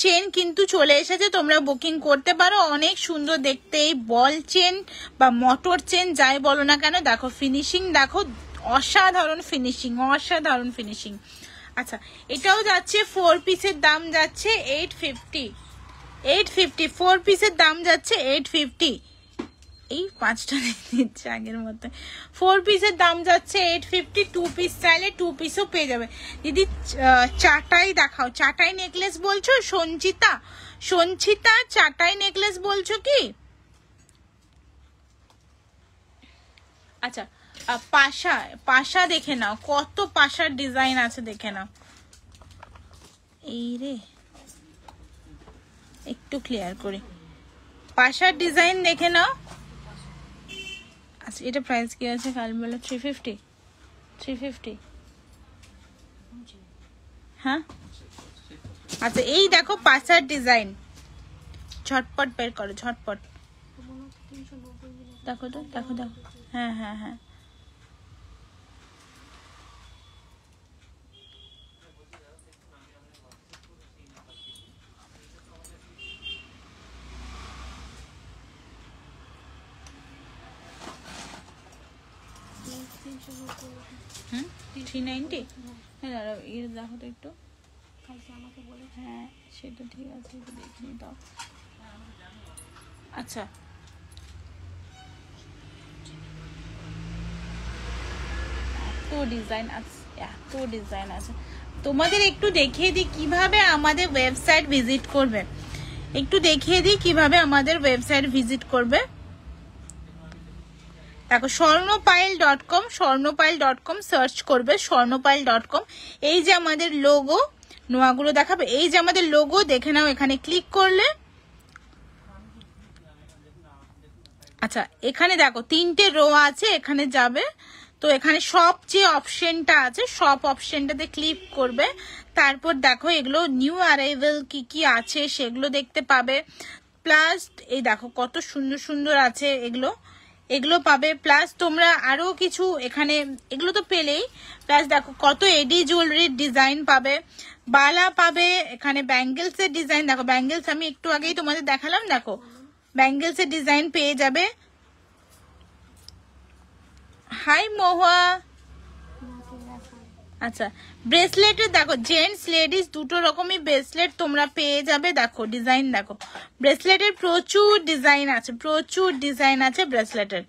চেন কিন্তু চলে এসেছে, তোমরা বুকিং করতে পারো। অনেক সুন্দর দেখতে এই বল চেন বা মটর চেন যাই বলো না কেন। দেখো ফিনিশিং দেখো, অসাধারণ ফিনিশিং। আচ্ছা এটাও যাচ্ছে 4 পিসের দাম যাচ্ছে 850। 4 পিসের দাম যাচ্ছে 850। এই 5টা দিচ্ছে আগের মতো। 4 পিসের দাম যাচ্ছে 850। 2 পিস চাইলে 2 পিসও পেয়ে যাবে। দিদি চাটাই দেখাও। চাটাই নেকলেস বলছো? সঞ্চিতা চাটাই নেকলেস বলছো কি? আচ্ছা পাশা দেখে নাও, কত পাশার ডিজাইন আছে দেখে নাও। এই রে একটু ক্লিয়ার করি, পাশার ডিজাইন দেখে নাও। আচ্ছা এটা প্রাইস কি আছে কাল বলো? 350। হ্যাঁ আচ্ছা এই দেখো পাশার ডিজাইন, ঝটপট বের করো ঝটপট। দেখো তো, দেখো দেখো, হ্যাঁ হ্যাঁ হ্যাঁ, হুম 390। হ্যাঁ দাঁড়াও, এর দেখো তো একটু, হ্যাঁ সেটা ঠিক আছে, একটু দেখিনি দাও। আচ্ছা এত ডিজাইন আছে, এত ডিজাইন আছে। তোমাদের একটু দেখিয়ে দিই কিভাবে আমাদের ওয়েবসাইট ভিজিট করবে, একটু দেখিয়ে দিই কিভাবে আমাদের ওয়েবসাইট ভিজিট করবে। দেখো স্বর্ণপাইল.com, স্বর্ণপাইল.com সার্চ করবে, স্বর্ণপাইল.com। এই যে আমাদের লোগো, নোয়াগুলো দেখাবে, এই যে আমাদের লোগো দেখে নাও, এখানে ক্লিক করলে আচ্ছা এখানে দেখো 3টে রো আছে, এখানে যাবে। তো এখানে সব যে অপশনটা আছে, সব অপশনটাতে ক্লিক করবে। তারপর দেখো এগুলো নিউ অ্যারাইভেল কি কি আছে সেগুলো দেখতে পাবে। প্লাস এই দেখো কত সুন্দর সুন্দর আছে, এগুলো পাবে। প্লাস তোমরা আরো কিছু এখানে, এগুলো তো পেলেই, প্লাস দেখো কত এডি জুয়েলারির ডিজাইন পাবে, বালা পাবে, এখানে ব্যাঙ্গেলস এর ডিজাইন দেখো, ব্যাঙ্গেলস আমি একটু আগেই তোমাদের দেখালাম, দেখো ব্যাঙ্গেলস এর ডিজাইন পেয়ে যাবে। হাই মহুয়া। আচ্ছা ব্রেসলেটের দেখো জেন্টস লেডিস দুটো রকমই ব্রেসলেট তোমরা পেয়ে যাবে। দেখো ডিজাইন দেখো, ব্রেসলেটের প্রচুর ডিজাইন আছে, প্রচুর ডিজাইন আছে ব্রেসলেটের।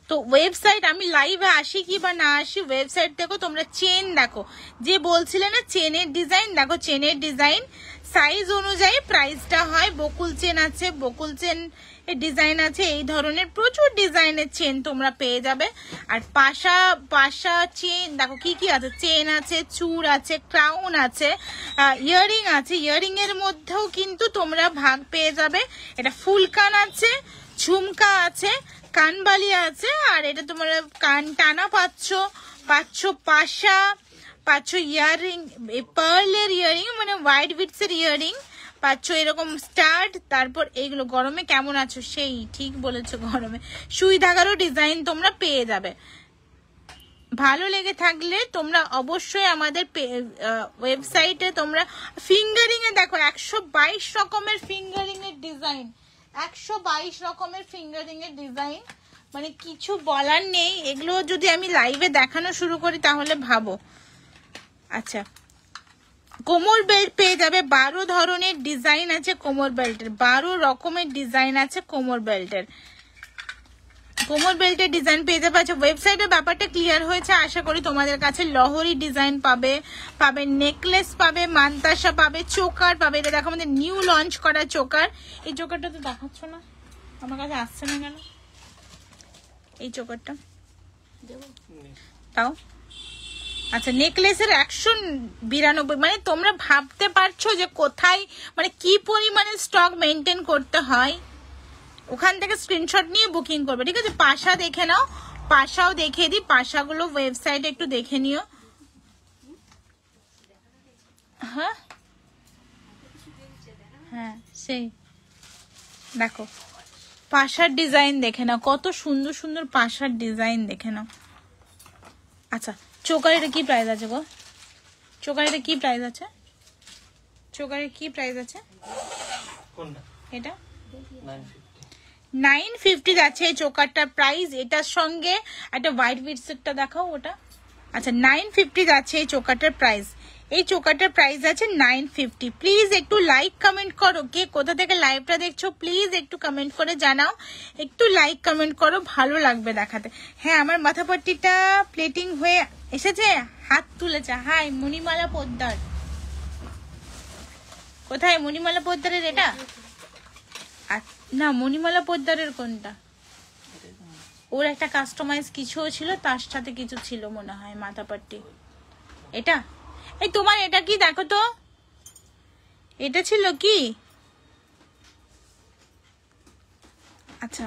তো ওয়েবসাইট আমি লাইভে আসি কি বা না আসি, ওয়েবসাইট দেখো তোমরা। চেন দেখো, যে বলছিলে না চেনের ডিজাইন, দেখো চেনের ডিজাইন সাইজ অনুযায়ী প্রাইসটা হয়। বকুল চেন আছে, বকুল চেন এর ডিজাইন আছে, এই ধরনের প্রচুর ডিজাইনের চেন তোমরা পেয়ে যাবে। আর পাশা চেন দেখো কি কি আছে, চেন আছে, চূড় আছে, ক্রাউন আছে, ইয়াররিং আছে। ইয়াররিং এর মধ্যেও কিন্তু তোমরা ভাগ পেয়ে যাবে। এটা ফুলকান আছে, ঝুমকা আছে, কানবালি আছে, আর এটা তোমরা কান টানা পাচ্ছ পাশা পাচ্ছ, ইয়াররিং পার্লের ইয়াররিং মানে হোয়াইট বিটস এর ইয়াররিং পাচ্ছ, এরকম স্টাড। তারপর এইগুলো গরমে কেমন আছো, সেই ঠিক বলেছো, গরমে সুই ধাগারও ডিজাইন তোমরা পেয়ে যাবে। ভালো লেগে থাকলে তোমরা অবশ্যই আমাদের ওয়েবসাইটে তোমরা ফিঙ্গারিং এ দেখো 122 রকমের ফিঙ্গারিং এর ডিজাইন, 122 রকমের ফিঙ্গারিং এর ডিজাইন, মানে কিছু বলার নেই। এগুলো যদি আমি লাইভে দেখানো শুরু করি তাহলে ভাবো। আচ্ছা কোমর বেল্ট পেয়ে যাবে, 12 ধরনের ডিজাইন আছে কোমর বেল্টের, 12 রকমের ডিজাইন আছে কোমর বেল্টের। কোমর বেল্টের ডিজাইন পেয়ে যাবে। আচ্ছা ওয়েবসাইটের ব্যাপারটা ক্লিয়ার হয়েছে আশা করি তোমাদের কাছে। লহরি ডিজাইন পাবে, নেকলেস পাবে, মান্তাসা পাবে, চোকার পাবে। এটা দেখো আমাদের নিউ লঞ্চ করা চোকার। এই চোকারটা তো দেখাচ্ছ না, আমার কাছে আসছে না কেন? এই চোকারটা তাও আচ্ছা নেকলেসের 192, মানে তোমরা ভাবতে পারছো যে কোথায় মানে কি পরিমাণে স্টক মেনটেন করতে হয়। ওখান থেকে স্ক্রিনশট নিয়ে বুকিং করবে, ঠিক আছে? পাশা দেখে নাও, পাশাও দেখিয়ে দিই, পাশাগুলো ওয়েবসাইটে একটু দেখে নিও। হ্যাঁ হ্যাঁ সেই দেখো পাশার ডিজাইন দেখে নাও, কত সুন্দর সুন্দর পাশার ডিজাইন দেখে নাও। আচ্ছা চোকারের কি প্রাইস আছে গো? চোকারের কি প্রাইস আছে? চোকারের কি প্রাইস আছে? এটা 950 আছে এই চোকারটার প্রাইস। এটার সঙ্গে একটা হোয়াইট বিটসেরটা দেখাও ওটা। আচ্ছা 950 আছে এই চোকারটার প্রাইস। এই চোকারটার প্রাইস আছে 950। প্লিজ একটু লাইক কমেন্ট করো, কে কোথা থেকে লাইভটা দেখছো প্লিজ একটু কমেন্ট করে জানাও, একটু লাইক কমেন্ট করো, ভালো লাগবে দেখাতে। হ্যাঁ আমার মাথাপট্টিটা প্লেটিং হয়ে এসেছে, হাত তুলেছে। হাই মণিমালা পোদ্দার, কোথায় মণিমালা পোদ্দারের? এটা না মণিমালা পোদ্দারের কোনটা? ওর একটা কাস্টমাইজ কিছু ছিল, তার সাথে কিছু ছিল মনে হয় মাথাপট্টি। এটা এই তোমার এটা কি দেখো তো, এটা ছিল কি? আচ্ছা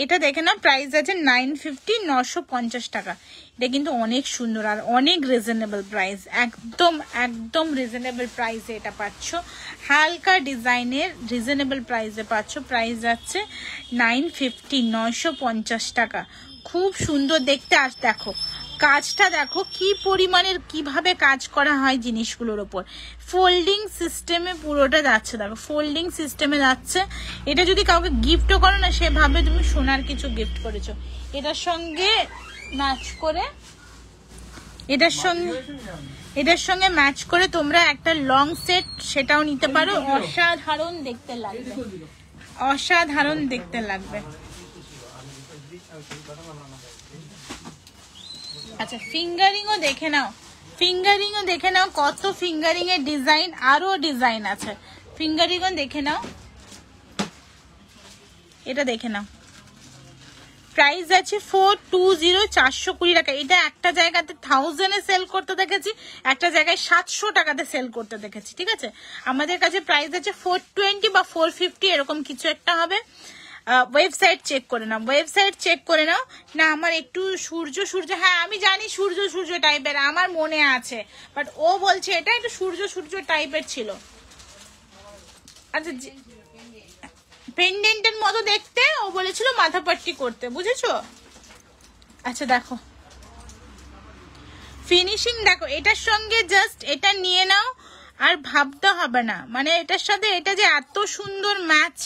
এটা দেখে না, প্রাইস আছে 950, 950 টাকা। এটা কিন্তু অনেক সুন্দর আর অনেক রিজনেবল প্রাইস, একদম একদম রিজনেবল প্রাইসে এটা পাচ্ছ। হালকা ডিজাইনের রিজনেবল প্রাইসে পাচ্ছ। প্রাইস যাচ্ছে 950, 950 টাকা। খুব সুন্দর দেখতে। আর দেখো কাজটা দেখো কি পরিমাণের, কিভাবে কাজ করা হয় জিনিসগুলোর ওপর। ফোল্ডিং সিস্টেমে পুরোটা যাচ্ছে, দেখো ফোল্ডিং সিস্টেমে যাচ্ছে। এটা যদি কাউকে গিফটও করো না, সেভাবে তুমি সোনার কিছু গিফট করেছো। এটার সঙ্গে ম্যাচ করে, এটার সঙ্গে ম্যাচ করে তোমরা একটা লং সেট সেটাও নিতে পারো। অসাধারণ দেখতে লাগবে, অসাধারণ দেখতে লাগবে। আচ্ছা ফিঙ্গারিংও দেখে নাও, ফিঙ্গারিংও দেখে নাও, কত ফিঙ্গারিং এর ডিজাইন, আরো ডিজাইন আছে। ফিঙ্গারিংও দেখে নাও, এটা দেখে নাও। প্রাইস আছে 420, 420 টাকা। এটা একটা জায়গাতে 1000 এ সেল করতে দেখেছি, একটা জায়গায় 700 টাকাতে সেল করতে দেখেছি, ঠিক আছে। আমাদের কাছে প্রাইস আছে 420 বা 450 এরকম কিছু একটা হবে। ওয়েবসাইট চেক করে নাও, ওয়েবসাইট চেক করে নাও। না আমার একটু সূর্য সূর্য, হ্যাঁ আমি জানি সূর্য সূর্য টাইপের, আমার মনে আছে, বাট ও বলছে এটা একটু সূর্য সূর্য টাইপের ছিল। আচ্ছা পেন্ডেন্টের মতো দেখতে, ও বলেছিল মাথাপাট্টি করতে, বুঝেছো। আচ্ছা দেখো ফিনিশিং দেখো, এটার সঙ্গে জাস্ট এটা নিয়ে নাও আর ভাবতে হবে না, মানে এটার সাথে এটা যে এত সুন্দর ম্যাচ,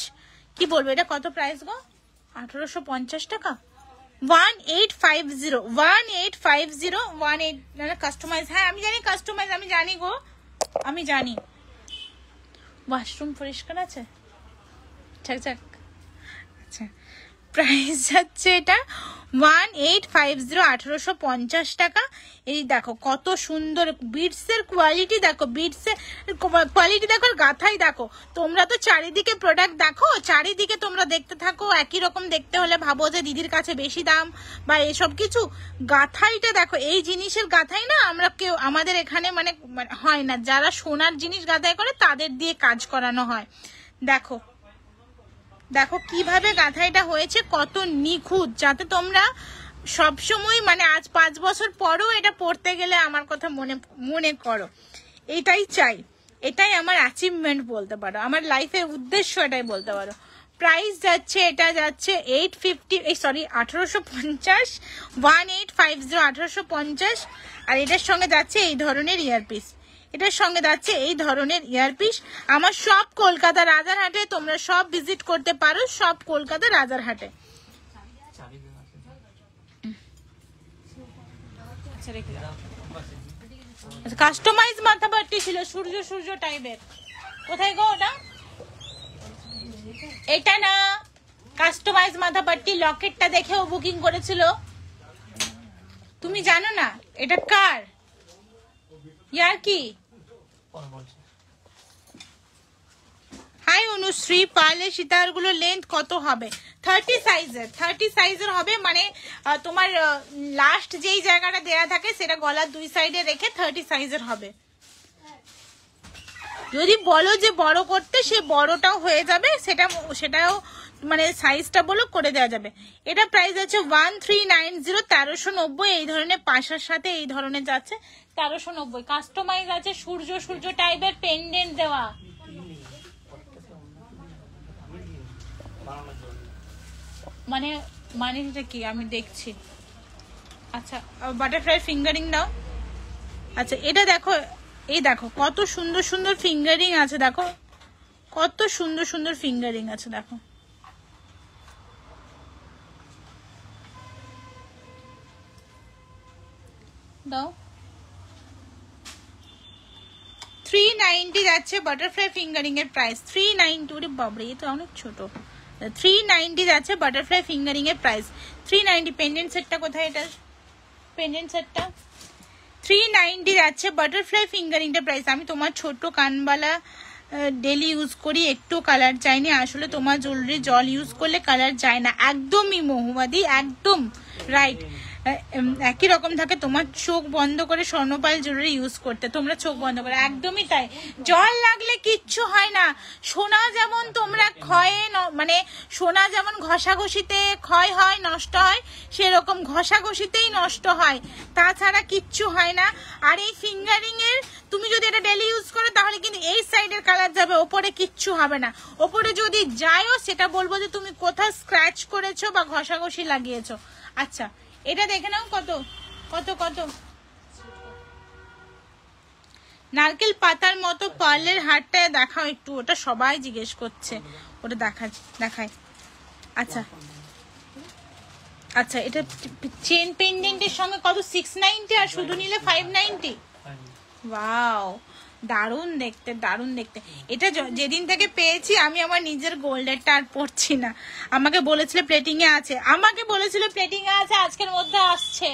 কি বলবো। এটা কত প্রাইস গো? 1850 টাকা। 1850, 1850, 18 কাস্টমাইজ। হ্যাঁ আমি জানি কাস্টমাইজ, আমি জানি গো, আমি জানি। ওয়াশরুম পরিষ্কার আছে, যাক যাক। আচ্ছা প্রাইস যাচ্ছে এটা 1850, 1850 টাকা। এই দেখো কত সুন্দর বিটসের কোয়ালিটি, দেখো বিটসের কোয়ালিটি দেখো, আর গাথাই দেখো। তোমরা তো চারিদিকে প্রোডাক্ট দেখো, চারিদিকে তোমরা দেখতে থাকো, একই রকম দেখতে হলে ভাবো যে দিদির কাছে বেশি দাম বা এসব কিছু। গাথাইটা দেখো, এই জিনিসের গাথাই না আমরা কেউ আমাদের এখানে মানে হয় না, যারা সোনার জিনিস গাথাই করে তাদের দিয়ে কাজ করানো হয়। দেখো দেখো কিভাবে গাঁথাইটা হয়েছে, কত নিখুঁত, যাতে তোমরা সবসময় মানে আজ 5 বছর পরও এটা পড়তে গেলে আমার কথা মনে করো। এটাই চাই, এটাই আমার অ্যাচিভমেন্ট বলতে পারো, আমার লাইফের উদ্দেশ্য এটাই বলতে পারো। প্রাইস যাচ্ছে, এটা যাচ্ছে 1850, 1850, 1850। আর এটার সঙ্গে যাচ্ছে এই ধরনের ইয়ারপিস, এটার সঙ্গে যাচ্ছে এই ধরনের ইয়ারপিস। আমার সব কলকাতা রাজারহাটে, তোমরা সব ভিজিট করতে পারো, সব কলকাতা রাজারহাটে। কাস্টমাইজ মাথাপাট্টি ছিল সূর্য সূর্য টাইপের। কোথায় গো ওটা? এটা না, কাস্টমাইজ মাথাপাট্টি। লকেটটা দেখেও বুকিং করেছিল। তুমি জানো না এটা কার? ইয়ার কি? হাই অনুশ্রী, পারলে সীতাহারগুলোর লেন্থ কত হবে? 30 সাইজের হবে, মানে তোমার লাস্ট যেই জায়গাটা দেয়া থাকে সেটা গলার 2 সাইডে রেখে 30 সাইজের হবে। যদি বলো যে বড় করতে, সে বড়টাও হয়ে যাবে, সেটাও মানে সাইজটা বলো করে দেওয়া যাবে। এটা প্রাইস আছে 1390, 1390। এই ধরনের পাশার সাথে এই ধরনের যাচ্ছে 1390। কাস্টমাইজ আছে সূর্য সূর্য টাইপের পেন্ডেন্ট দেওয়া। মানে এটা কি আমি দেখছি। আচ্ছা বাটারফ্লাই ফিঙ্গারিং দাও। আচ্ছা এটা দেখো, এই দেখো কত সুন্দর সুন্দর ফিঙ্গারিং আছে, দেখো কত সুন্দর সুন্দর ফিঙ্গারিং আছে, দেখো। দাও 390 যাচ্ছে বাটারফ্লাই ফিঙ্গারিং এর প্রাইস। 390, ওরে বাবরে এ তো অনেক ছোট। 390 যাচ্ছে বাটারফ্লাই ফিঙ্গারিং এর প্রাইস। 390। পেন্ডেন্ট সেটটা কোথায়? এটা পেন্ডেন্ট সেটটা 390 যাচ্ছে বাটারফ্লাই ফিঙ্গারিংটা প্রাইস। আমি তোমার ছোট কানবালা ডেলি ইউজ করি, একটু কালার চাইনি। আসলে তোমার জুয়েলারি জল ইউজ করলে কালার যায় না, একদমই মহুমাদি, একদম রাইট। একই রকম থাকে। তোমার চোখ বন্ধ করে স্বর্ণপাল জুয়েলারি ইউজ করতে, তোমরা চোখ বন্ধ করে, একদমই তাই। জল লাগলে কিচ্ছু হয় না। সোনা যেমন তোমরা মানে সোনা যেমন ঘষাঘষিতে ক্ষয় হয়, নষ্ট হয়, সেরকম ঘষাঘষিতেই নষ্ট হয়, তাছাড়া কিচ্ছু হয় না। আর এই ফিঙ্গারিং এর তুমি যদি এটা ডেলি ইউজ করো তাহলে কিন্তু এই সাইডের কালার যাবে, ওপরে কিচ্ছু হবে না। ওপরে যদি যায়ও সেটা বলবো যে তুমি কোথাও স্ক্র্যাচ করেছো বা ঘষাঘষি লাগিয়েছো। আচ্ছা এটা দেখে নাও কত কত কত। নারকেল পাতার মতো পার্লের হারটা দেখাও একটু, ওটা সবাই জিজ্ঞেস করছে, ওটা দেখায়। আচ্ছা আচ্ছা, এটা চেন পেন্ডেন্টের সঙ্গে কত? 690 আর শুধু নিলে 590। ওয়াও, দারুণ দেখতে, দারুণ দেখতে। এটা যেদিন থেকে পেয়েছি আমি আমার নিজের গোল্ডেরটা আর পরছি না। আমাকে বলেছিল প্লেটিং এ আছে, আজকের মধ্যে আসছে।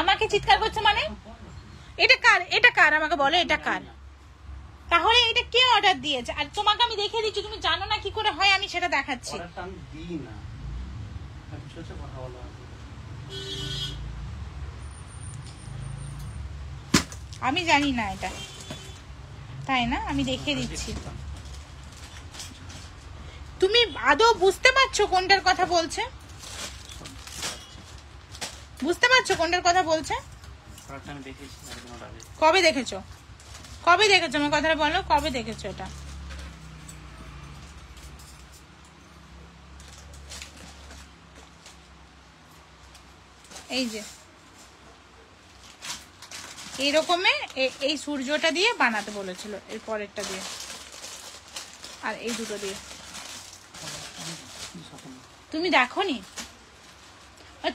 আমাকে চিৎকার করছে মানে? এটা কার আমাকে বলো, এটা কার? তাহলে এটা কে অর্ডার দিয়েছে? আর তোমাকে আমি দেখিয়ে দিচ্ছি, তুমি জানো না কি করে হয়, আমি সেটা দেখাচ্ছি। আমি জানি না এটা, তাই না? আমি দেখিয়ে দিচ্ছি। তুমি আদৌ বুঝতে পারছো কোনটার কথা বলছে? বুঝতে পারছো কোনটার কথা বলছে? কবে দেখেছো? কবে দেখেছো আমার কথাটা বলো, কবে দেখেছো এটা? এই যে এইরকমে এই সূর্যটা দিয়ে বানাতে বলেছিল, এর পরেরটা দিয়ে আর এই দুটো দিয়ে। তুমি দেখোনি?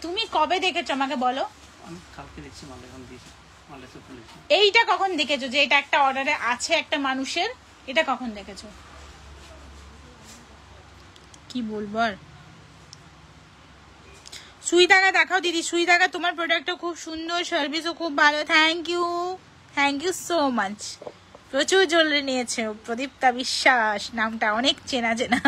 তুমি কবে দেখেছো আমাকে বলো? এইটা কখন দেখেছো যে এটা একটা অর্ডারে আছে একটা মানুষের? এটা কখন দেখেছো? কি বলবো আর। সুই দাগা দেখাও দিদি, সুই দাগা। তোমার প্রোডাক্টটা খুব সুন্দর, সার্ভিসও খুব ভালো। Thank you so much. প্রচুর জলদি নিয়েছে প্রদীপ্তা বিশ্বাস, নামটা অনেক চেনা চেনা।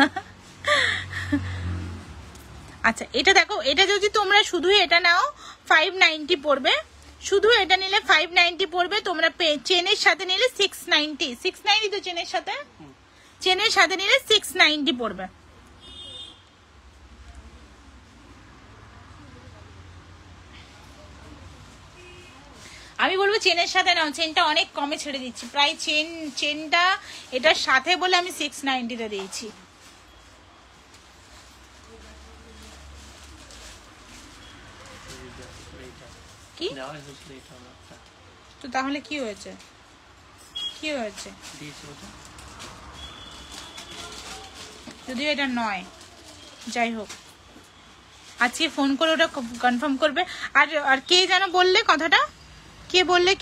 আচ্ছা এটা দেখো, এটা যদি তোমরা শুধু এটা নাও 590 পড়বে, শুধু এটা নিলে 590 পড়বে। তোমরা চেনের সাথে নিলে 690 তো চেনের সাথে নিলে 690 পড়বে। আমি বলবো চেনের সাথে নাও, চেনটা অনেক কমে ছেড়ে দিচ্ছি, প্রায় চেনটা এটার সাথে বলে আমি 690 তে দিয়েছি। কি তো তাহলে কি হয়েছে? যদিও এটা নয়, যাই হোক আজকে ফোন করে ওটা কনফার্ম করবে। আর কে যেন বললে কথাটা, কে বললে?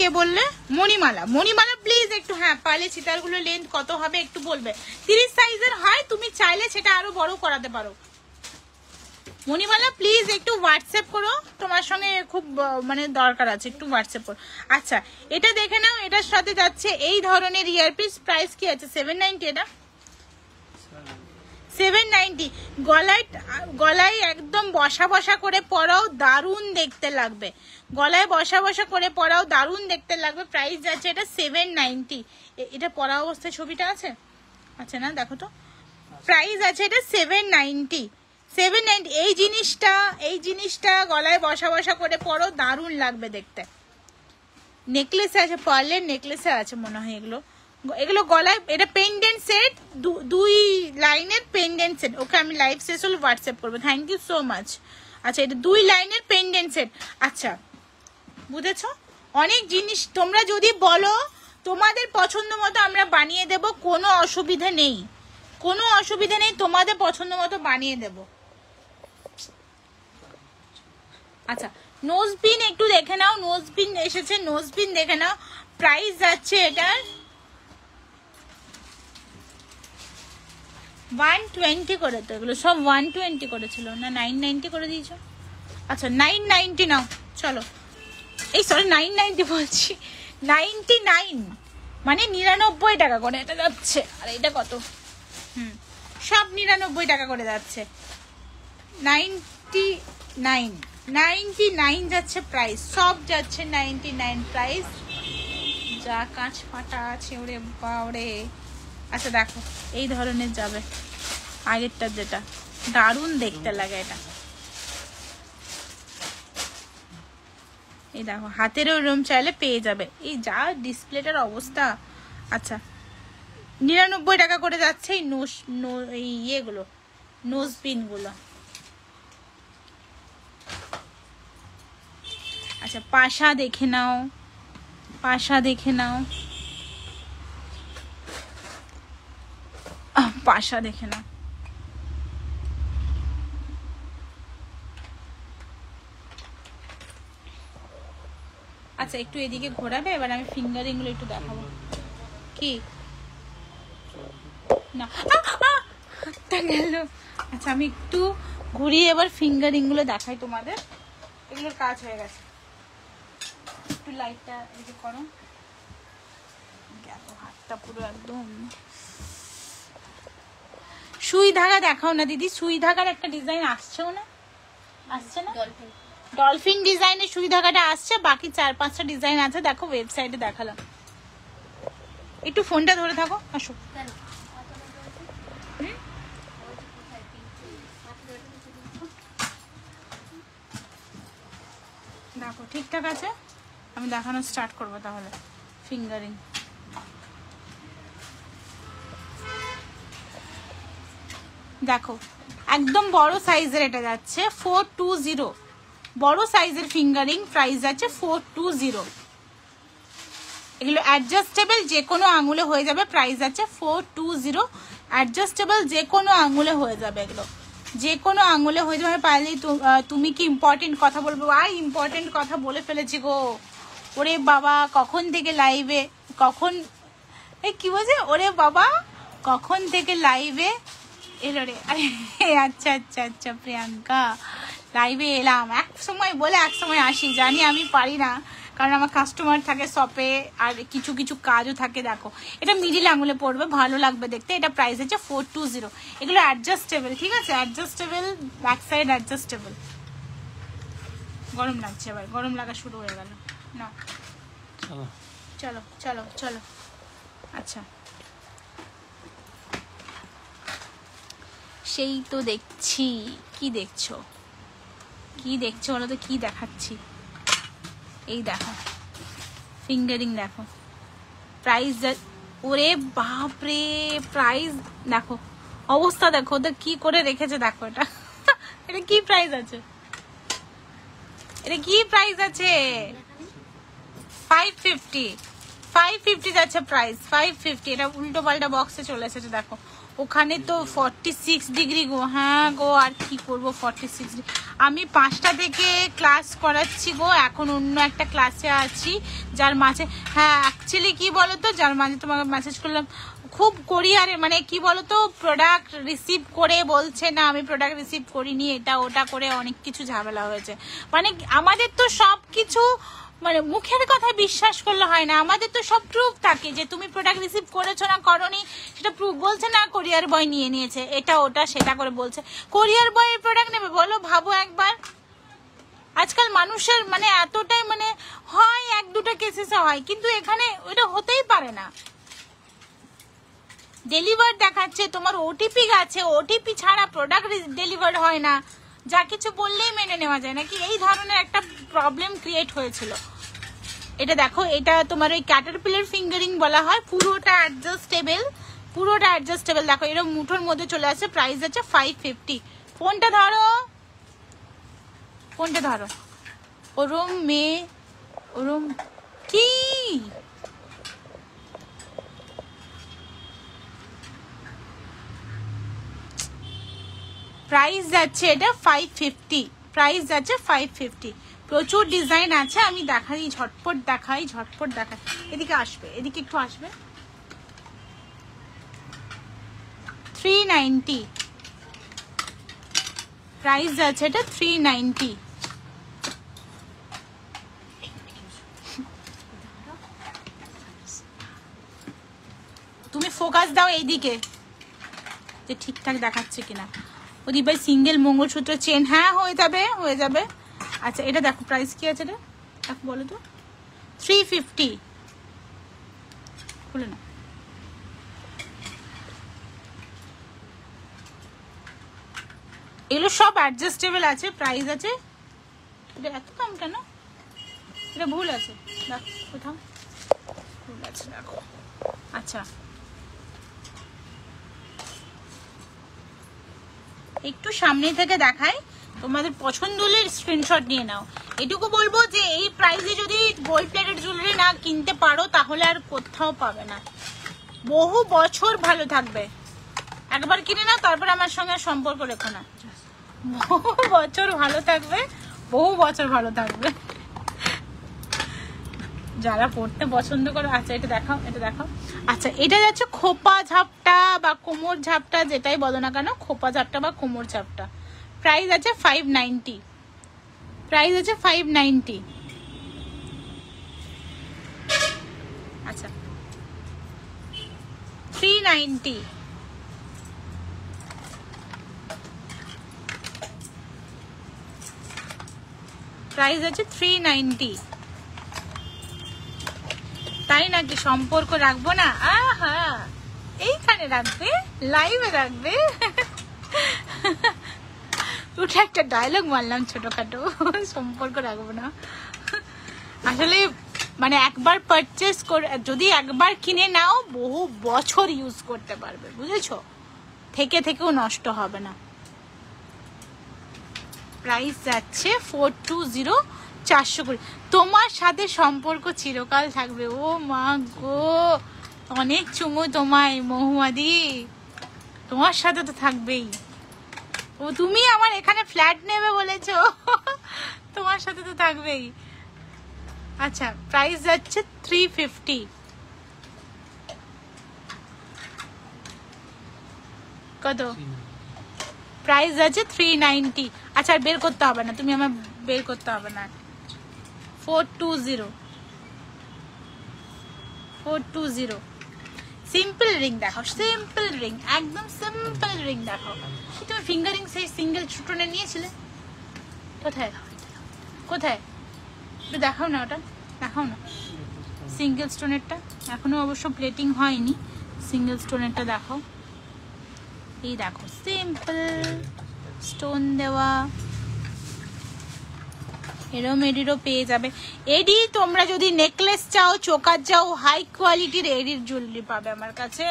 মণিমালা প্লিজ একটু, হ্যাঁ পারলে চিতারগুলো লেন্থ কত হবে একটু বলবে। 30 সাইজের হয়, তুমি চাইলে সেটা আরো বড় করাতে পারো। মণিমালা প্লিজ একটু হোয়াটসঅ্যাপ করো, তোমার সঙ্গে খুব মানে দরকার আছে, একটু হোয়াটসঅ্যাপ করো। আচ্ছা এটা দেখে নাও, এটার সাথে যাচ্ছে এই ধরনের ইয়ারপিস। প্রাইস কি আছে? 790। এটা 790। গলায় একদম বসা করে পরাও, দারুণ দেখতে লাগবে। গলায় বসা করে পরাও, দারুণ দেখতে লাগবে। প্রাইস যাচ্ছে এটা 790। এটা পরা অবস্থায় ছবিটা আছে? আচ্ছা না, দেখো তো। প্রাইস আছে এটা 790। এই জিনিসটা গলায় বসা করে পরো, দারুণ লাগবে দেখতে। নেকলেসে আছে, পার্লের নেকলেসে আছে মনে হয় এগুলো গলায়। এটা পেন্ডেন্ট সেট, 2 লাইনের পেন্ডেন্ট সেট। ওকে আমি লাইভ শেষ হলে হোয়াটসঅ্যাপ করবো। Thank you so much. আচ্ছা এটা 2 লাইনের পেন্ডেন্ট সেট। আচ্ছা বুঝেছো? অনেক জিনিস তোমরা যদি বলো তোমাদের পছন্দ মতো আমরা বানিয়ে দেব, কোনো অসুবিধা নেই, তোমাদের পছন্দ মতো বানিয়ে দেব। আচ্ছা নোজপিন একটু দেখে নাও, নোজপিন এসেছে, নোজপিন দেখে নাও। প্রাইস যাচ্ছে এটার 120 করে। তো এগুলো সব 120 করেছিল না, 990 করে দিয়েছ? আচ্ছা 990 নাও, চলো। এই সরি 990 বলছি, 99 মানে 99 টাকা করে এটা যাচ্ছে। আর এটা কত? সব 99 টাকা করে যাচ্ছে। 99 যাচ্ছে প্রাইস, সব যাচ্ছে 99 প্রাইস। যা কাঁচ ফাটা আছে ওরে বাওরে। আচ্ছা দেখো এই ধরনের যাবে, আগেরটা যেটা দারুণ দেখতে লাগে এটা। এই দেখো হাতেরও রুম চাইলে পেয়ে যাবে। এই যা ডিসপ্লেটার অবস্থা। আচ্ছা 99 টাকা করে যাচ্ছে এই ইয়েগুলো, নোজ পিন গুলো। আচ্ছা পাশা দেখে নাও, পাশা দেখে নাও, পাশা দেখে নাও। আচ্ছা একটু এদিকে ঘোরাবে, এবার আমি ফিঙ্গারিং গুলো একটু দেখাবো। কি না হাতটা গেল। আচ্ছা আমি একটু ঘুরিয়ে এবার ফিঙ্গারিং গুলো দেখাই তোমাদের। এগুলোর কাজ হয়ে গেছে। একটু লাইটটা এই যে করো, গেল হাতটা পুরো একদম। সুই ধাগা দেখাও না দিদি, সুই ধাগার একটা ডিজাইন আসছেও না, আসছে না? ডলফিন ডিজাইনের সুই ধাগাটা আসছে, বাকি 4-5টা ডিজাইন আছে। দেখো ওয়েবসাইটে দেখালাম। একটু ফোনটা ধরে থাকো, আসো। দেখো ঠিকঠাক আছে, আমি দেখানো স্টার্ট করবো তাহলে। ফিঙ্গারিং দেখো একদম বড় সাইজের এটা যাচ্ছে 420, বড় সাইজের ফিঙ্গারিং, প্রাইস যাচ্ছে 420। এগুলো অ্যাডজাস্টেবল, যে কোনো আঙুলে হয়ে যাবে, প্রাইস আছে 420। অ্যাডজাস্টেবল যে কোনো আঙুলে হয়ে যাবে, এগুলো যে কোনো আঙুলে হয়ে যাবে। পারলে তুমি কি ইম্পর্টেন্ট কথা বলবো? ইম্পর্টেন্ট কথা বলে ফেলেছি গো। ওরে বাবা কখন থেকে লাইভে, কখন এই কি বলছে, ওরে বাবা কখন থেকে লাইভে এলো রে। আচ্ছা আচ্ছা আচ্ছা প্রিয়াঙ্কা, লাইভে এলাম এক সময় বলে এক সময় আসি, জানি আমি পারি না, কারণ আমার কাস্টমার থাকে শপে, আর কিছু কিছু কাজও থাকে। দেখো এটা মিডিল আঙুলে পড়বে, ভালো লাগবে দেখতে। এটা প্রাইস হচ্ছে 420। এগুলো অ্যাডজাস্টেবল, ঠিক আছে? Adjustable, back side adjustable. গরম লাগছে, এবার গরম লাগা শুরু হয়ে গেল না। চলো চলো চলো। আচ্ছা সেই তো দেখছি। কি দেখছো, কি দেখছো বলো তো? কি দেখাচ্ছি? এই দেখো ফিঙ্গারিং, দেখো প্রাইস। ওরে বাপরে প্রাইস দেখো, অবস্থা দেখো ওদের কি করে রেখেছে। দেখো এটা এটা কি প্রাইস আছে, এটা কি প্রাইস আছে? 550 যাচ্ছে প্রাইস, 550। এটা উল্টো পাল্টা বক্সে চলে এসেছে। দেখো ওখানে তো 46 ডিগ্রি গো। হ্যাঁ গো, আর কি করবো 46 ডিগ্রি। আমি 5টা থেকে ক্লাস করাচ্ছি গো, এখন অন্য একটা ক্লাসে আছি, যার মাঝে হ্যাঁ অ্যাকচুয়ালি কি বলতো, যার মাঝে তোমাকে মেসেজ করলাম, খুব কোরিয়ারে মানে কি বলতো, প্রোডাক্ট রিসিভ করে বলছে না আমি প্রোডাক্ট রিসিভ করিনি, এটা ওটা করে অনেক কিছু ঝামেলা হয়েছে। মানে আমাদের তো সব কিছু মানে মুখের কথা বিশ্বাস করলে হয় না, আমাদের তো সব প্রুফ থাকে যে তুমি প্রোডাক্ট রিসিভ করেছো না করনি, সেটা প্রুফ। বলছে না কোরিয়ার বয় নিয়ে নিয়েছে, এটা ওটা সেটা করে বলছে। কোরিয়ার বয়ের প্রোডাক্ট নেবে বলো, ভাবো একবার। আজকাল মানুষের মানে এতটাই মানে হয়, 1-2টা কেসেসে হয়, কিন্তু এখানে ওটা হতেই পারে না। ডেলিভার দেখাচ্ছে, তোমার ওটিপি গেছে, ওটিপি ছাড়া প্রোডাক্ট ডেলিভার হয় না, যা কিছু বললেই মেনে নেওয়া যায় নাকি, এই ধরনের একটা প্রবলেম ক্রিয়েট হয়েছিল। এটা দেখো, এটা তোমার ওই ক্যাটারপিলার ফিঙ্গারিং বলা হয়, পুরোটা অ্যাডজাস্টেবল, পুরোটা অ্যাডজাস্টেবল। দেখো এরকম মুঠোর মধ্যে চলে আসে, প্রাইস আছে 550। ফোনটা ধরো, ফোনটা ধরো। ওরম মেয়ে, ওরম কি প্রাইস যাচ্ছে, এটা 550, প্রাইস যাচ্ছে 550। প্রচুর ডিজাইন আছে, আমি দেখাই, ঝটপট দেখাই, ঝটপট দেখাই। এদিকে আসবে, এদিকে একটু আসবে। 390 প্রাইস যাচ্ছে, এটা 390। তুমি ফোকাস দাও এইদিকে, যে ঠিকঠাক দেখাচ্ছে কিনা। ওদি ভাই সিঙ্গেল মঙ্গলসূত্র চেন, হ্যাঁ হয়ে যাবে হয়ে যাবে। আচ্ছা এটা দেখো প্রাইস কি আছে রে দেখো বলো তো, 350 খুলে না। এগুলো সব অ্যাডজাস্টেবল আছে, প্রাইস আছে। এটা এত দাম কেন, এটা ভুল আছে দেখো কোথাও ভুল আছে দেখো। আচ্ছা একটু সামনে থেকে দেখাই, তোমাদের পছন্দ হলে স্ক্রিনশট নিয়ে নাও। এটুকু বলবো যে এই প্রাইসে যদি গোল্ড প্লেটেড জুয়েলারি না কিনতে পারো তাহলে আর কোথাও পাবে না, বহু বছর ভালো থাকবে। একবার কিনে নাও তারপর আমার সঙ্গে সম্পর্ক রেখো না, বহু বছর ভালো থাকবে, বহু বছর ভালো থাকবে। যারা পড়তে পছন্দ করো। আচ্ছা এটা দেখাও এটা দেখাও। আচ্ছা এটা যাচ্ছে খোপা ঝাপটা বা কোমর ঝাপটা, যেটাই বলো না কেন, খোপা ঝাপটা বা কোমর ঝাপটা। প্রাইস আছে 590, প্রাইস আছে 590। আচ্ছা 390, প্রাইস আছে 390। তাই নাকি, সম্পর্ক রাখবো না? আহা এইখানে রাখবে, লাইভে রাখবে। ওটা একটা ডায়লগ মারলাম ছোটখাটো, সম্পর্ক রাখবো না। আসলে মানে একবার পারচেস করে যদি একবার কিনে নাও বহু বছর ইউজ করতে পারবে, বুঝেছো, থেকে থেকেও নষ্ট হবে না। প্রাইস যাচ্ছে 420, 420। তোমার সাথে সম্পর্ক চিরকাল থাকবে। ও মা গো, অনেক চুমু তোমায় মহুয়াদি, তোমার সাথে তো থাকবেই। ও তুমি আমার এখানে ফ্ল্যাট নেবে বলেছো, তোমার সাথে তো থাকবেই। আচ্ছা প্রাইস যাচ্ছে 350। কত? প্রাইস আছে 390। আচ্ছা আর বের করতে হবে না, তুমি আমার বের করতে হবে না। 420, 420। সিম্পল রিং দেখাও, সিম্পল রিং, একদম সিম্পল রিং দেখাও। তুমি ফিঙ্গারিং সেই সিঙ্গেল স্টোনে নিয়েছিলে, কোথায় কোথায় একটু দেখাও না, ওটা দেখাও না। সিঙ্গেল স্টোনেরটা এখনো অবশ্য প্লেটিং হয়নি, সিঙ্গেল স্টোনেরটা দেখাও। এই দেখো সিম্পল স্টোন দেওয়া, এরম এডিরও পেয়ে যাবে। এডি তোমরা যদি নেকলেস চাও, চোকার চাও, হাই কোয়ালিটির এডির জুয়েলারি পাবে আমার কাছে।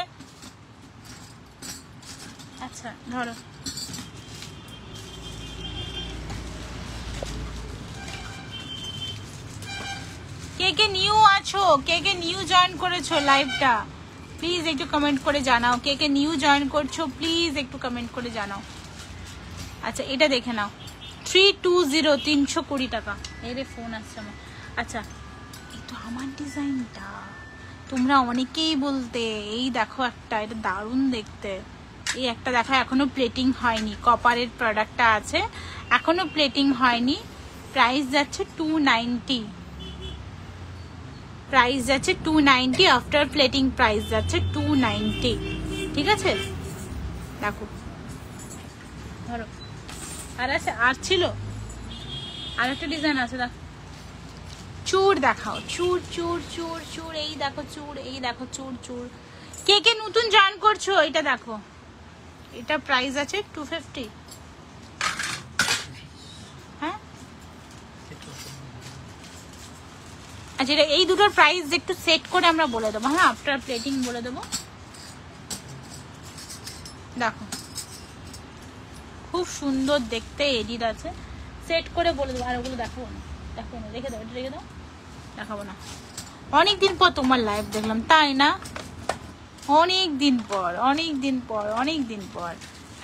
আচ্ছা ধরো, কে কে নিউ আছো, কে কে নিউ জয়েন করেছো লাইভটা, প্লিজ একটু কমেন্ট করে জানাও। কে কে নিউ জয়েন করছো প্লিজ একটু কমেন্ট করে জানাও। আচ্ছা এটা দেখে নাও, 320, 320 টাকা। এরে ফোন আসছে আমার। আচ্ছা এই তো আমার ডিজাইনটা, তোমরা অনেকেই বলতে, এই দেখো একটা, এটা দারুণ দেখতে। এই একটা দেখো, এখনো প্লেটিং হয়নি, কপারের প্রোডাক্টটা আছে, এখনো প্লেটিং হয়নি। প্রাইস যাচ্ছে 290, প্রাইস যাচ্ছে 290, আফটার প্লেটিং প্রাইস যাচ্ছে 290। ঠিক আছে দেখো, ধরো। আর আছে, আর ছিল আর একটা ডিজাইন আছে, দেখো চূড় দেখাও, চূড় চূড় চূড় চূড়, এই দেখো চূড়, এই দেখো চূড় চূড়। কে কে নতুন জয়েন করছো এটা দেখো, এটা প্রাইস আছে 250। হ্যাঁ আচ্ছা এটা এই দুটোর প্রাইস একটু সেট করে আমরা বলে দেবো, হ্যাঁ আফটার প্লেটিং বলে দেবো। দেখো খুব সুন্দর দেখতে এডিট আছে, সেট করে বলে দেবো। আর ওগুলো দেখাবো না, দেখো না, রেখে দাও, এটা রেখে দাও, দেখাবো না। অনেকদিন পর তোমার লাইভ দেখলাম, তাই না? অনেকদিন পর, অনেকদিন পর, অনেকদিন পর।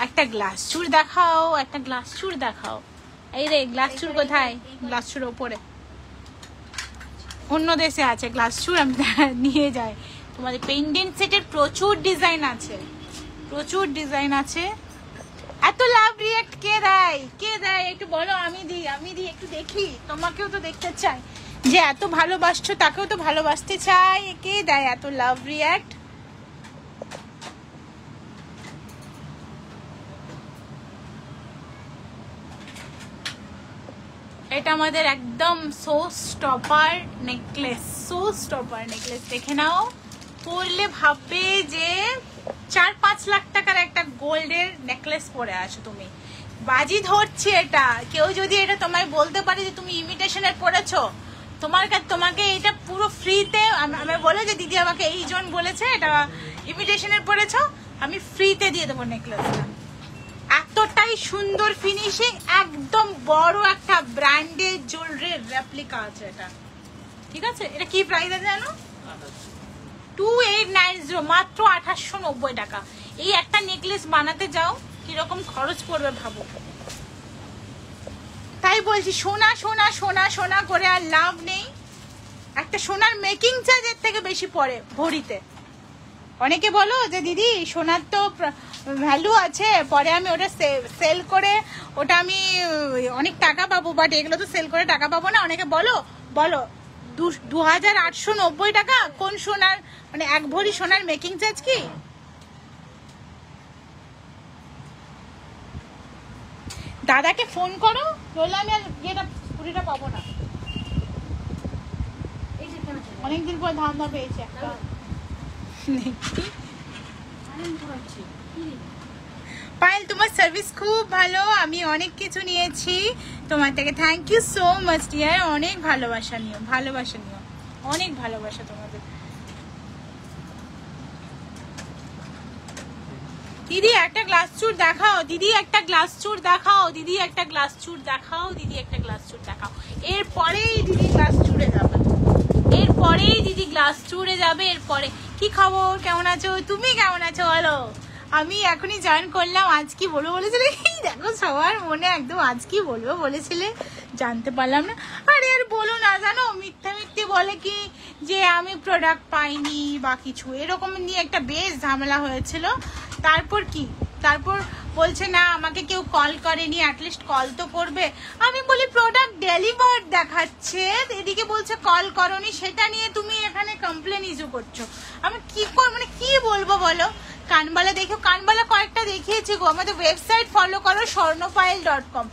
একটা গ্লাস চুড় দেখাও, একটা গ্লাস চুড় দেখাও। এই রে গ্লাস চুড় কোথায়? গ্লাস চুড় ওপরে, অন্য দেশে আছে গ্লাস চুড়, আমি নিয়ে যাই। তোমাদের পেন্ডেন্ট সেটের প্রচুর ডিজাইন আছে, প্রচুর ডিজাইন আছে। এত লাভ রিয়াক্ট কে দেয়, কে দেয় একটু বলো। আমি দিই, আমি দিই, একটু দেখি, তোমাকেও তো দেখতে চাই। যে এত ভালোবাসছো তাকেও তো ভালোবাসতে চাই। কে দেয় এত লাভ রিয়াক্ট? এটা আমাদের একদম show stopper necklace, show stopper necklace. দেখে নাও, পরলে ভাববে যে 4-5 লাখ টাকার একটা গোল্ডের নেকলেস পরে আছো তুমি। বাজি ধরছি, এটা কেউ যদি এটা তোমায় বলতে পারে যে তুমি ইমিটেশনের পরেছো, তোমাকে এটা পুরো ফ্রিতে, আমি বলে যে দিদি আমাকে এইজন বলেছে এটা ইমিটেশনের পরেছো, আমি ফ্রিতে দিয়ে দেবো নেকলেসটা। এতটাই সুন্দর ফিনিশিং, একদম বড় একটা ব্র্যান্ডের জুয়েলারির রেপ্লিকা আছে এটা। ঠিক আছে, এটা কি প্রাইস আছে জানো? 2890, মাত্র 2890 টাকা। এই একটা নেকলেস বানাতে যাও কিরকম খরচ পড়বে ভাবো। তাই বলছি সোনা সোনা সোনা সোনা করে আর লাভ নেই। একটা সোনার মেকিং চার্জের থেকে বেশি পড়ে ভরিতে। অনেকে বলো যে দিদি সোনার তো ভ্যালু আছে, পরে আমি ওটা সেল করে ওটা আমি অনেক টাকা পাবো, বাট এগুলো তো সেল করে টাকা পাবো না। অনেকে বলো 2890 টাকা কোন সোনার, মানে 1 ভরি সোনার মেকিং চার্জ কি? দাদাকে ফোন করো, বললে আমি আর ইয়েটা পুরিটা পাবো না। অনেকদিন পর ধান ধর পেয়েছি একটা। পায়েল তোমার সার্ভিস খুব ভালো, আমি অনেক কিছু নিয়েছি তোমার থেকে, thank you so much dear. অনেক ভালোবাসা নিও, ভালোবাসা নিও, অনেক ভালোবাসা তোমাদের। দিদি একটা গ্লাস চুর দেখাও, দিদি একটা গ্লাস চুর দেখাও, দিদি একটা গ্লাস চুর দেখাও, দিদি একটা গ্লাস চুর দেখাও। এরপরেই দিদি গ্লাস চুরে যাবে, এরপরেই দিদি গ্লাস চুরে যাবে। এরপরে কি খবর, কেমন আছো তুমি, কেমন আছো বলো? আমি এখনই জয়েন করলাম, আজ কি বলবো বলেছিলে, দেখো সবার মনে একদম আজ কি বলবো বলেছিলে, জানতে পারলাম না। আরে আর বলো না, জানো মিথ্যা মিথ্যে বলে কি যে আমি প্রোডাক্ট পাইনি বা কিছু এরকম নিয়ে একটা বেশ ঝামেলা হয়েছিল। তারপর বলছে না আমাকে কেউ কল করেনি, অ্যাটলিস্ট কল তো করবে। আমি বলি প্রোডাক্ট ডেলিভার্ড দেখাচ্ছে, এদিকে বলছে কল করনি, সেটা নিয়ে তুমি এখানে কমপ্লেন ইস্যু করছো। আমি কি মানে কি বলবো বলো? কানবালা দেখো, কানবালা কয়েকটা দেখিয়েছি গো। আমাদের ওয়েবসাইট ফলো করো স্বর্ণপায়েল.com।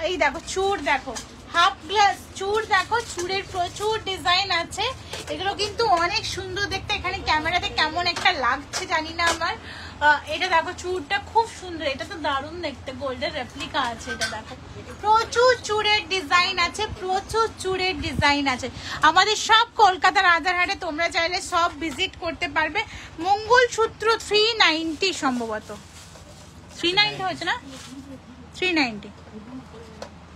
এই দেখো চুর, দেখো হাফ গ্লাস চুর, দেখো চুরের প্রচুর ডিজাইন আছে, এগুলো কিন্তু অনেক সুন্দর দেখতে। এখানে ক্যামেরাতে কেমন একটা লাগছে জানি না আমার। এটা দেখো চুরটা খুব সুন্দর, এটা তো দারুণ দেখতে, গোল্ডের রেপ্লিকা আছে। এটা দেখো প্রচুর চুরের ডিজাইন আছে, প্রচুর চুরের ডিজাইন আছে। আমাদের সব কলকাতা রাজারহাটে তোমরা চাইলে সব ভিজিট করতে পারবে। মঙ্গলসূত্র 390 সম্ভবত, 390 হয়েছে না, 390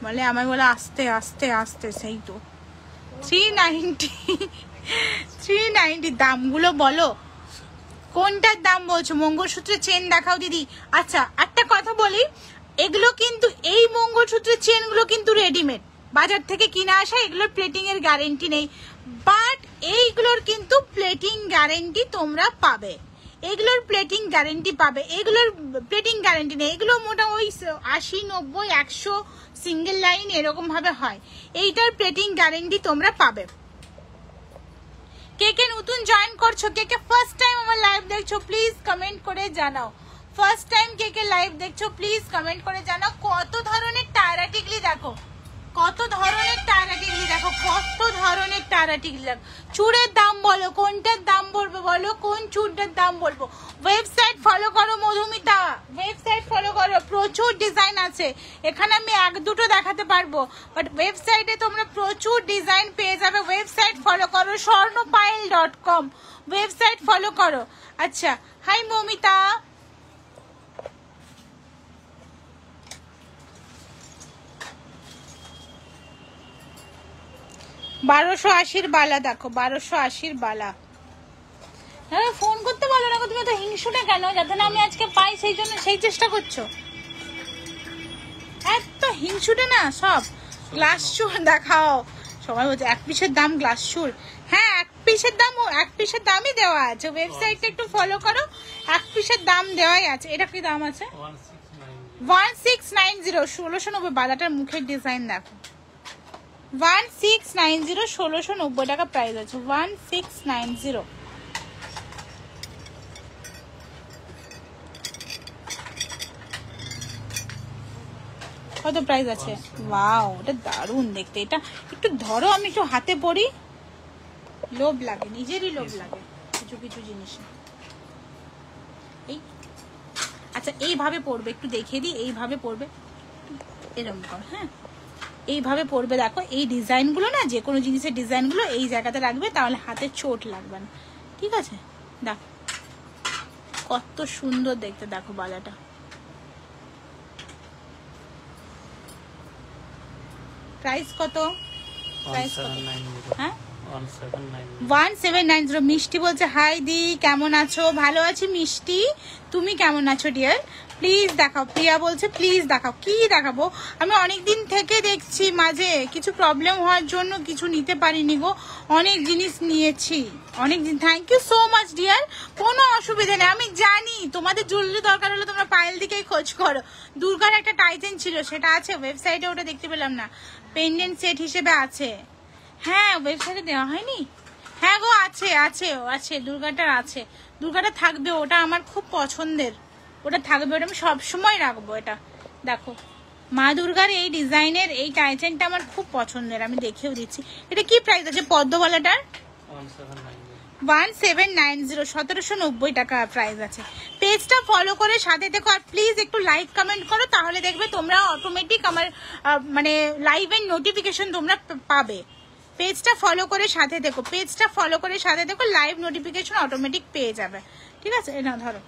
বলে, আমার বলে আস্তে আস্তে আস্তে, সেই তো 390 দামগুলো বলো, কোনটার দাম বলছো? মঙ্গলসূত্রের চেন দেখাও দিদি। আচ্ছা একটা কথা বলি, এগুলো কিন্তু এই মঙ্গলসূত্রের চেনগুলো কিন্তু রেডিমেড, বাজার থেকে কিনে আসা, এগুলোর প্লেটিং এর গ্যারেন্টি নেই। বাট এইগুলোর কিন্তু প্লেটিং গ্যারেন্টি তোমরা পাবে, এগুলোর প্লেটিং গ্যারেন্টি পাবে। এগুলোর প্লেটিং গ্যারেন্টি নেই, এগুলো মোটামুটি 80, 90, 100 সিঙ্গেল লাইন এরকম ভাবে হয়। এইটার প্লেটিং গ্যারেন্টি তোমরা পাবে। কে কে নতুন জয়েন করছো, কে কে ফার্স্ট টাইম আমার লাইভ দেখছো, প্লিজ কমেন্ট করে জানাও। ফার্স্ট টাইম কে কে লাইভ দেখছো প্লিজ কমেন্ট করে জানাও। কত ধরনের টায়রা টিকলি দেখো, কত ধরনের টায়রা টিকলি দেখো, কত ধরনের টায়রা টিকলি দেখো। চুড়ের দাম বলো, কোনটার দাম বলবো বলো, কোন চুড়টার দাম বলবো। ওয়েবসাইট ফলো করো মধুমিতা, ওয়েবসাইট ফলো করো, প্রচুর ডিজাইন আছে। এখানে আমি 1-2টো দেখাতে পারবো, বাট ওয়েবসাইটে তোমরা প্রচুর ডিজাইন পেয়ে যাবে। ওয়েবসাইট ফলো করো স্বর্ণপায়েল.com, ওয়েবসাইট ফলো করো। আচ্ছা হাই মৌমিতা, $1280 বালা দেখো, 1280 বালা। হ্যাঁ ফোন করতে পারো না, তুমি তো হিংসুটা কেন? যাতে না আমি আজকে পাই সেই জন্য সেই চেষ্টা করছো, এত হিংসুটে না সব। গ্লাস চুল দেখাও, সবাই বলছে 1 পিসের দাম গ্লাস চুল। হ্যাঁ 1 পিসের দামই দেওয়া আছে, ওয়েবসাইটটা একটু ফলো করো, 1 পিসের দাম দেওয়াই আছে। এটা কি দাম আছে? 1690, 1690। বালাটার মুখের ডিজাইন দেখো, 1690, 1690 টাকা প্রাইস আছে, 1690। কত প্রাইস আছে? ওয়াও, এটা দারুণ দেখতে। এটা একটু ধরো, আমি একটু হাতে পরি, লোভ লাগে, নিজেরই লোভ লাগে কিছু কিছু জিনিসে। এই আচ্ছা, এইভাবে পড়বে, একটু দেখিয়ে দিই, এইভাবে পড়বে, এরকম কর, হ্যাঁ এইভাবে পড়বে। দেখো এই ডিজাইনগুলো না, যে কোনো জিনিসের ডিজাইনগুলো এই জায়গাতে রাখবে, তাহলে হাতে চোট লাগবে না, ঠিক আছে? দেখো কত সুন্দর দেখতে, দেখো বালাটা। প্রাইস কত? প্রাইস কত? হ্যাঁ 1790। মিষ্টি বলছে হাই দি, কেমন আছো? ভালো আছি মিষ্টি, তুমি কেমন আছো ডিয়ার? প্লিজ দেখাও। প্রিয়া বলছে প্লিজ দেখাও। কি দেখাবো, আমি অনেকদিন থেকে দেখছি, মাঝে কিছু প্রবলেম হওয়ার জন্য কিছু নিতে পারিনি গো, অনেক জিনিস নিয়েছি, অনেক দিন। Thank you so much dear, কোনো অসুবিধা নেই। আমি জানি তোমাদের জরুরি দরকার হলে তোমরা পায়েল দিকেই খোঁজ করো। দুর্গার একটা টাইটেন ছিল, সেটা আছে ওয়েবসাইটে, ওটা দেখতে পেলাম না, পেন্ডেন্ট সেট হিসেবে আছে। হ্যাঁ ওয়েবসাইটে দেওয়া হয়নি? হ্যাঁ গো আছে, আছে আছে, দুর্গাটার আছে, দুর্গাটা থাকবে, ওটা আমার খুব পছন্দের, ওটা থাকবে, ওটা আমি সবসময় রাখবো। এটা দেখো মা দুর্গার এই ডিজাইনের এই টাইটেনটা আমার খুব পছন্দের, আমি দেখেও দিচ্ছি। এটা কি প্রাইস আছে পদ্মবালাটার? 1790, 1790 টাকা প্রাইস আছে। পেজটা ফলো করে সাথে দেখো, আর প্লিজ একটু লাইক কমেন্ট করো, তাহলে দেখবে তোমরা অটোমেটিক আমার মানে লাইভের নোটিফিকেশন তোমরা পাবে। পেজটা ফলো করে সাথে দেখো, পেজটা ফলো করে সাথে দেখো, লাইভ নোটিফিকেশন অটোমেটিক পেয়ে যাবে, ঠিক আছে? না ধরো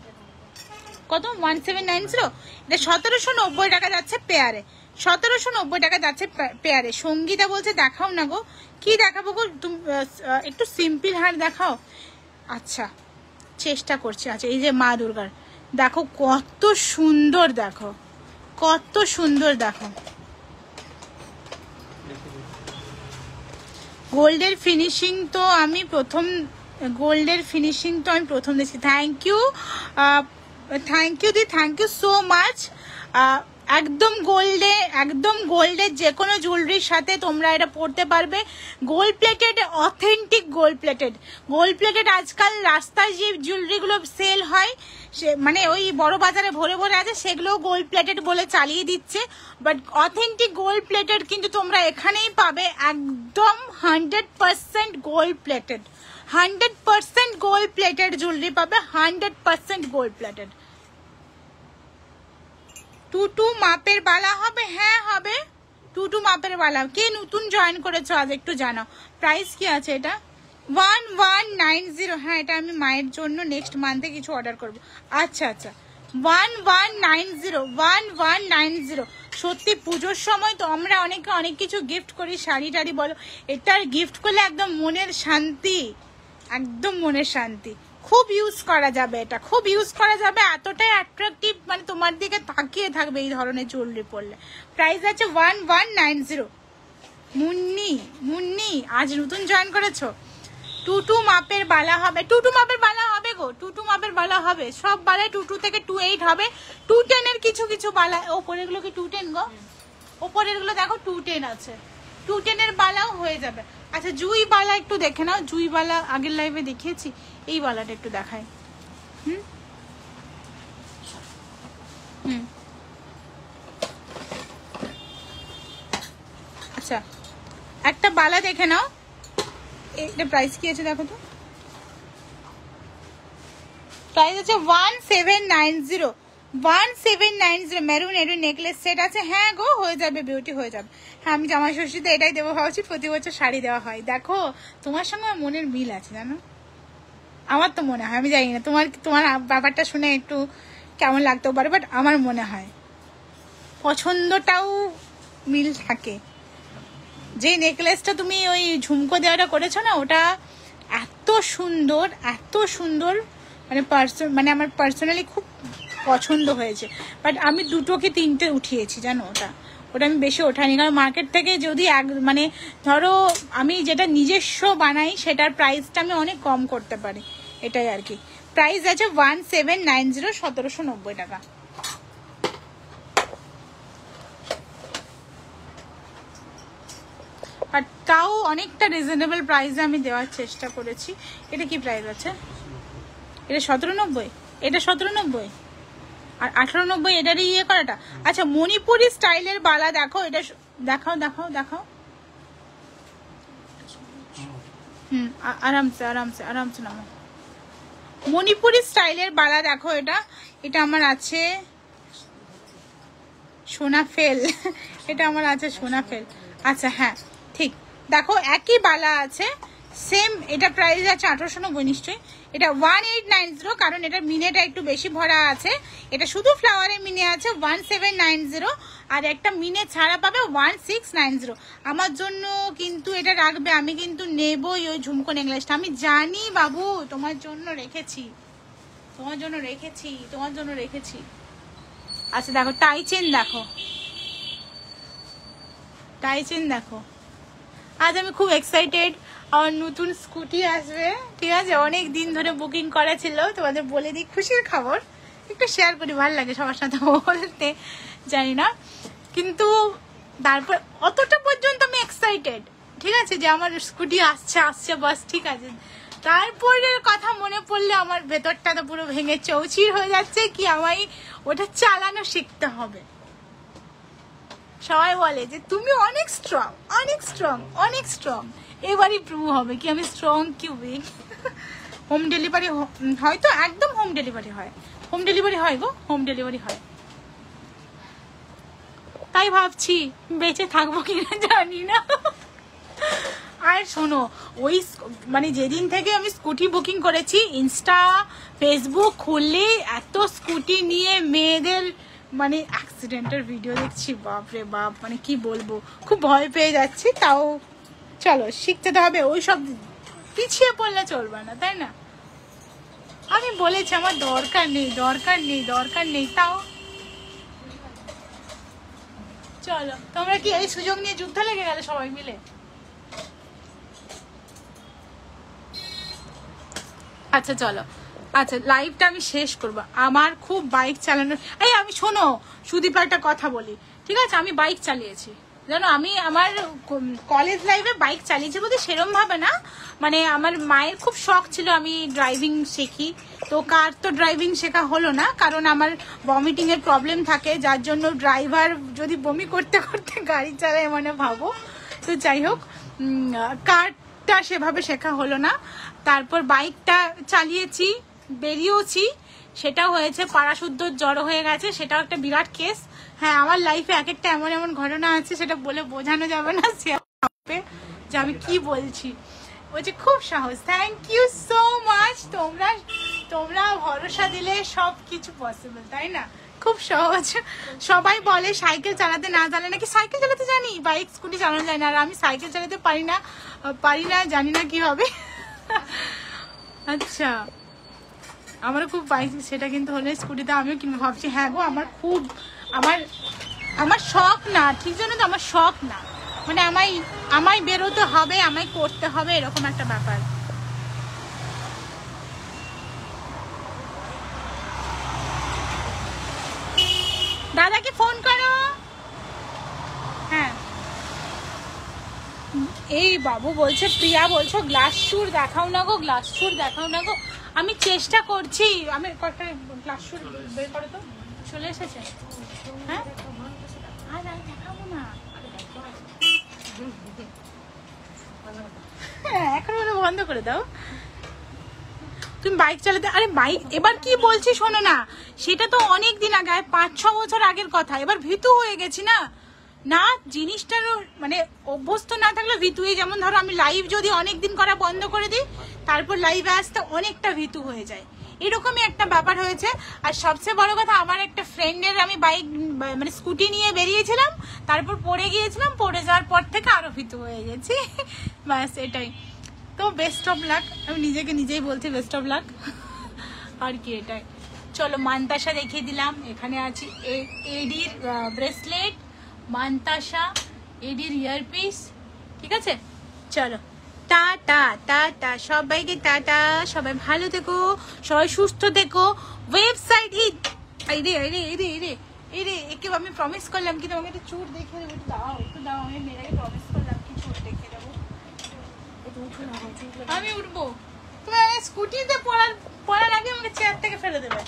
কত? 1790। এটা 1790 টাকা যাচ্ছে পেয়ারে, 1790 টাকা যাচ্ছে পেয়ারে। সঙ্গীতা বলছে দেখাও না গো, কি দেখাবো গো, তুমি একটু সিম্পল হার দেখাও। আচ্ছা চেষ্টা করছি। আচ্ছা এই যে মা দুর্গার, দেখো কত সুন্দর, দেখো কত সুন্দর, দেখো গোল্ডের ফিনিশিং তো আমি প্রথম, গোল্ডের ফিনিশিং তো আমি প্রথম দেখছি। থ্যাংক ইউ, থ্যাংক ইউ দি, থ্যাংক ইউ সো মাচ। একদম গোল্ডে, একদম গোল্ডের যে কোনো জুয়েলারির সাথে তোমরা এটা পরতে পারবে। Gold plated, authentic gold plated, gold plated. আজকাল রাস্তায় যে জুয়েলারিগুলো সেল হয়, সে মানে ওই বড় বাজারে ভরে ভরে আছে, সেগুলোও গোল্ড প্লেটেড বলে চালিয়ে দিচ্ছে, বাট অথেন্টিক গোল্ড প্লেটেড কিন্তু তোমরা এখানেই পাবে, একদম 100% gold plated, 100% gold plated jewellery পাবে, 100% গোল্ড প্লেটেড। 2 মাপের বালা হবে? হ্যাঁ হবে, 2 মাপের বালা। কে নতুন জয়েন করেছো আজ একটু জানাও। প্রাইস কি আছে এটা? 1190। হ্যাঁ এটা আমি মায়ের জন্য নেক্সট মান্থে কিছু অর্ডার করব। আচ্ছা আচ্ছা 1190, 1190। সত্যি পুজোর সময় তো আমরা অনেকে অনেক কিছু গিফট করি, শাড়ি টাড়ি বলো, এটার গিফট করলে একদম মনের শান্তি, একদম মনের শান্তি। খুব ইউজ করা যাবে, এটা খুব ইউজ করা যাবে, এতটাই অ্যাট্রাকটিভ, মানে তোমার দিকে তাকিয়ে থাকবে এই ধরনের জুয়েলারি পরলে। প্রাইস আছে 1190। মুন্নি, মুন্নি আজ নতুন জয়েন করেছো। 2 মাপের বালা হবে, 2 মাপের বালা হবে গো, 2 মাপের বালা হবে, সব বালায় 2 থেকে 28 হবে। 210 এর কিছু কিছু বালা, ওপরের গুলো কি 210 গো? ওপরের গুলো দেখো 210 আছে, 210 এর বালাও হয়ে যাবে। আচ্ছা জুই বালা একটু দেখে নাও, জুই বালা আগের লাইভে দেখিয়েছি, এই বালাটা একটু দেখাই। আচ্ছা একটা বালা দেখে নাও, এটা প্রাইস কি আছে দেখো তো। প্রাইস আছে 1790, 1790। মেরুন এর নেকলেস সেট আছে। হ্যাঁ গো হয়ে যাবে, বিউটি হয়ে যাবে। হ্যাঁ আমি জামাই ষষ্ঠীতে এটাই দেবো ভাবছি, প্রতি বছর শাড়ি দেওয়া হয়। দেখো তোমার সঙ্গে আমার মনের মিল আছে জানো, আমার তো মনে হয়, আমি জানি না তোমার, তোমার ব্যাপারটা শুনে একটু কেমন লাগতেও পারে, বাট আমার মনে হয় পছন্দটাও মিল থাকে। যে নেকলেসটা তুমি ওই ঝুমকো দেওয়াটা করেছো না, ওটা এত সুন্দর, এত সুন্দর, মানে আমার পার্সোনালি খুব পছন্দ হয়েছে। বাট আমি 2 কি 3টে উঠিয়েছি জানো, ওটা আমি বেশি ওঠাইনি, কারণ মার্কেট থেকে যদি মানে ধরো আমি যেটা নিজস্ব বানাই সেটার প্রাইসটা আমি অনেক কম করতে পারি, এটাই আর কি। প্রাইস আছে 1790, 1790 টাকা। আর তাও অনেকটা রিজনেবল প্রাইসে আমি দেওয়ার চেষ্টা করেছি। এটা কি প্রাইস আছে? এটা 1790, এটা 1790। আর 1890 এটারই ইয়ে করাটা। আচ্ছা মণিপুরি স্টাইলের বালা দেখো, এটা দেখাও দেখাও দেখাও। আরামসে আরামসে আরামসে নামো। মণিপুরি স্টাইলের বালা দেখো, এটা এটা আমার আছে সোনাফেল, এটা আমার আছে সোনাফেল। আচ্ছা হ্যাঁ ঠিক, দেখো একই বালা আছে সেম, এটা প্রাইস আছে 1890 নিশ্চয়ই। এটা 1890, কারণ এটা মিনেটা একটু বেশি ভরা আছে। এটা শুধু ফ্লাওয়ারে মিনে আছে 1790, আর একটা মিনে ছাড়া পাবে 1690। আমার জন্য কিন্তু এটা রাখবে, আমি কিন্তু নেবই ওই ঝুমকো নেকলেসটা। আমি জানি বাবু তোমার জন্য রেখেছি, তোমার জন্য রেখেছি, তোমার জন্য রেখেছি। আচ্ছা দেখো টাই চেন, দেখো টাই চেন দেখো। আজ আমি খুব এক্সাইটেড, আমার নতুন স্কুটি আসবে, ঠিক আছে? অনেক দিন ধরে বুকিং করা ছিল, তোমাদের বলে দিই খুশির খবর, একটু শেয়ার করি, ভালো লাগে সবার সাথে বলতে, জানি না কিন্তু তারপর অতটা পর্যন্ত আমি এক্সাইটেড, ঠিক আছে, যে আমার স্কুটি আসছে আসছে বাস, ঠিক আছে। তারপরের কথা মনে পড়লে আমার ভেতরটা তো পুরো ভেঙে চৌচির হয়ে যাচ্ছে, কি আমায় ওটা চালানো শিখতে হবে। সবাই বলে যে তুমি অনেক স্ট্রং, অনেক স্ট্রং, অনেক স্ট্রং। এবারই প্রুভ হবে কি আমি স্ট্রং কি উইক। হোম ডেলিভারি হয় তো, একদম হোম ডেলিভারি হয়, হোম ডেলিভারি হয় গো, হোম ডেলিভারি হয়। তাই ভাবছি বেঁচে থাকবো কিনা জানি না। আর শোনো, ওই মানে যেদিন থেকে আমি স্কুটি বুকিং করেছি, ইনস্টা ফেসবুক খুললে এত স্কুটি নিয়ে মেয়েদের মানে অ্যাক্সিডেন্টের ভিডিও দেখছি, বাপ রে বাপ, মানে কি বলবো, খুব ভয় পেয়ে যাচ্ছি। তাও চলো শিখতে তো হবে, ওই সব পিছিয়ে পড়লে চলবে না, তাই না? আমি বলেছি আমার দরকার নেই, দরকার নেই, দরকার নেই, তাও চলো। তোমরা কি এই সুযোগ নিয়ে যুদ্ধ লেগে গেলে সবাই মিলে? আচ্ছা চলো, আচ্ছা লাইভটা আমি শেষ করবো। আমার খুব বাইক চালানোর, এই আমি শোনো সুদীপ একটা কথা বলি, ঠিক আছে? আমি বাইক চালিয়েছি জানো, আমি আমার কলেজ লাইফে বাইক চালিয়েছি বলতে সেরম ভাবে না, মানে আমার মায়ের খুব শখ ছিল আমি ড্রাইভিং শিখি, তো কার তো ড্রাইভিং শেখা হলো না, কারণ আমার ভমিটিং এর প্রবলেম থাকে, যার জন্য ড্রাইভার যদি বমি করতে করতে গাড়ি চালায় মানে ভাবো। তো যাই হোক, কারটা সেভাবে শেখা হলো না। তারপর বাইকটা চালিয়েছি, বেরিয়েওছি, সেটাও হয়েছে, পাড়াশুদ্ধ জড়ো হয়ে গেছে, সেটাও একটা বিরাট কেস। হ্যাঁ আমার লাইফে এক একটা এমন এমন ঘটনা আছে, সেটা বলে বোঝানো যাবে না, যে আমি কি বলছি। বলছে খুব সাহস, থ্যাংক ইউ সো মাচ। তোমরা ভরসা দিলে সব কিছু পসিবল, তাই না? খুব সহজ। সবাই বলে সাইকেল চালাতে না জানে, নাকি সাইকেল চালাতে জানি, বাইক স্কুটি চালানো যায় না, আর আমি সাইকেল চালাতে পারি না, জানি না কি হবে। আচ্ছা আমারও খুব বাইক, সেটা কিন্তু হলে স্কুটিতে আমিও কিনবো ভাবছি। হ্যাঁ গো, আমার খুব আমার শখ না, ঠিক জন্য তো আমার শখ না, মানে আমায় বেরোতে হবে, আমায় করতে হবে, এরকম একটা ব্যাপার। দাদাকে ফোন করো। হ্যাঁ এই বাবু বলছে, প্রিয়া বলছো গ্লাস শুর দেখাও না গো, গ্লাস শুর দেখাও না গো। আমি চেষ্টা করছি, আমি কয়েকটা গ্লাস শুর বের করো তো। চলে এসেছে? হ্যাঁ আর দেখাবো না, এখন বন্ধ করে দাও। তুমি বাইক চালাতে, আরে বাইক এবার কি বলছি শোনো না, সেটা তো অনেক দিন আগে, 5-6 বছর আগের কথা। এবার ভীতু হয়ে গেছি না, না জিনিসটার মানে অভ্যস্ত না থাকলে ভীতুই। যেমন ধরো আমি লাইভ যদি অনেকদিন করা বন্ধ করে দিই, তারপর লাইভে আসতে অনেকটা ভীতু হয়ে যায়, এরকমই একটা ব্যাপার হয়েছে। আর সবচেয়ে বড় কথা, আমার একটা ফ্রেন্ডের আমি বাইক মানে স্কুটি নিয়ে বেরিয়েছিলাম, তারপর পড়ে গিয়েছিলাম, পড়ে যাওয়ার পর থেকে আরো ভীতু হয়ে গেছি। ব্যাস এটাই তো, বেস্ট অফ লাক, আমি নিজেকে নিজেই বলছি বেস্ট অফ লাক, আর কি এটাই। চলো মান্তাসা দেখিয়ে দিলাম, এখানে আছি এডির ব্রেসলেট, মান্তাসা, এডির ইয়ারপিস, ঠিক আছে? চলো টাটা টাটা সবাইকে, টাটা, সবাই ভালো থেকো, সবাই সুস্থ থেকো। ওয়েবসাইট একে আমি প্রমিস করলাম কি তোমাকে একটু চুট দেখে দেবো, একটু দাও, আমি মেয়েরাকে প্রমিস করলাম কি চুট দেখে দেবো। আমি উঠবো, তুমি স্কুটিতে পড়ার আগে আমাকে চেয়ার থেকে ফেলে দেবে।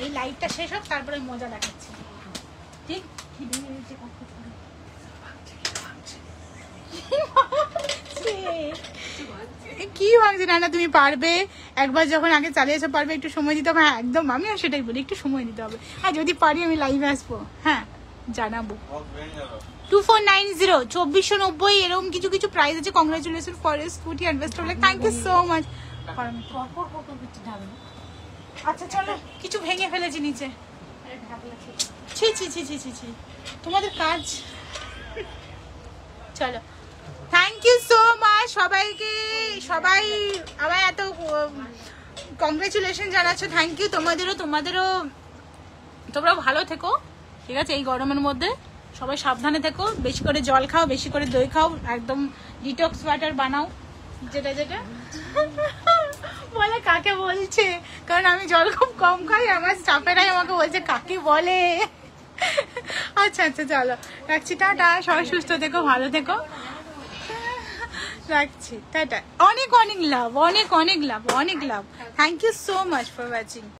এই লাইভটা শেষ হোক তারপরে মজা দেখাচ্ছি, ঠিক? কি ভাবছি? না না, তুমি পারবে, একবার যখন আগে চালিয়েছো পারবে, একটু সময় দিতে হবে। হ্যাঁ একদম, আমিও সেটাই বলি, একটু সময় দিতে হবে। হ্যাঁ যদি পারি আমি লাইভে আসবো, হ্যাঁ জানাবো। 2490 2490 এরকম কিছু কিছু প্রাইস আছে। কংগ্রাচুলেশন ফর স্কুটি ইনভেস্ট হলে, থ্যাংক ইউ সো মাচ। আচ্ছা চলো, কিছু ভেঙে ফেলেছি নিচে। ছি ছি ছি ছি ছি ছি, তোমাদের কাজ। চলো, থ্যাংক ইউ সো মাচ সবাইকে। সবাই আমার এত কংগ্রেচুলেশন জানাচ্ছ, থ্যাংক ইউ। তোমাদেরও তোমরাও ভালো থেকো, ঠিক আছে? এই গরমের মধ্যে সবাই সাবধানে থেকো, বেশি করে জল খাও, বেশি করে দই খাও, একদম ডিটক্স ওয়াটার বানাও, যেটা যেটা বলে। কাকে বলছে? কারণ আমি জল খুব কম খাই, আমার স্টাফেরাই আমাকে বলছে কাকে বলে। আচ্ছা আচ্ছা চলো রাখছি, টাটা। সবাই সুস্থ থেকো, ভালো থেকো, রাখছি, টাটা। অনেক অনেক লাভ, অনেক অনেক লাভ, অনেক love. Thank you so much for watching.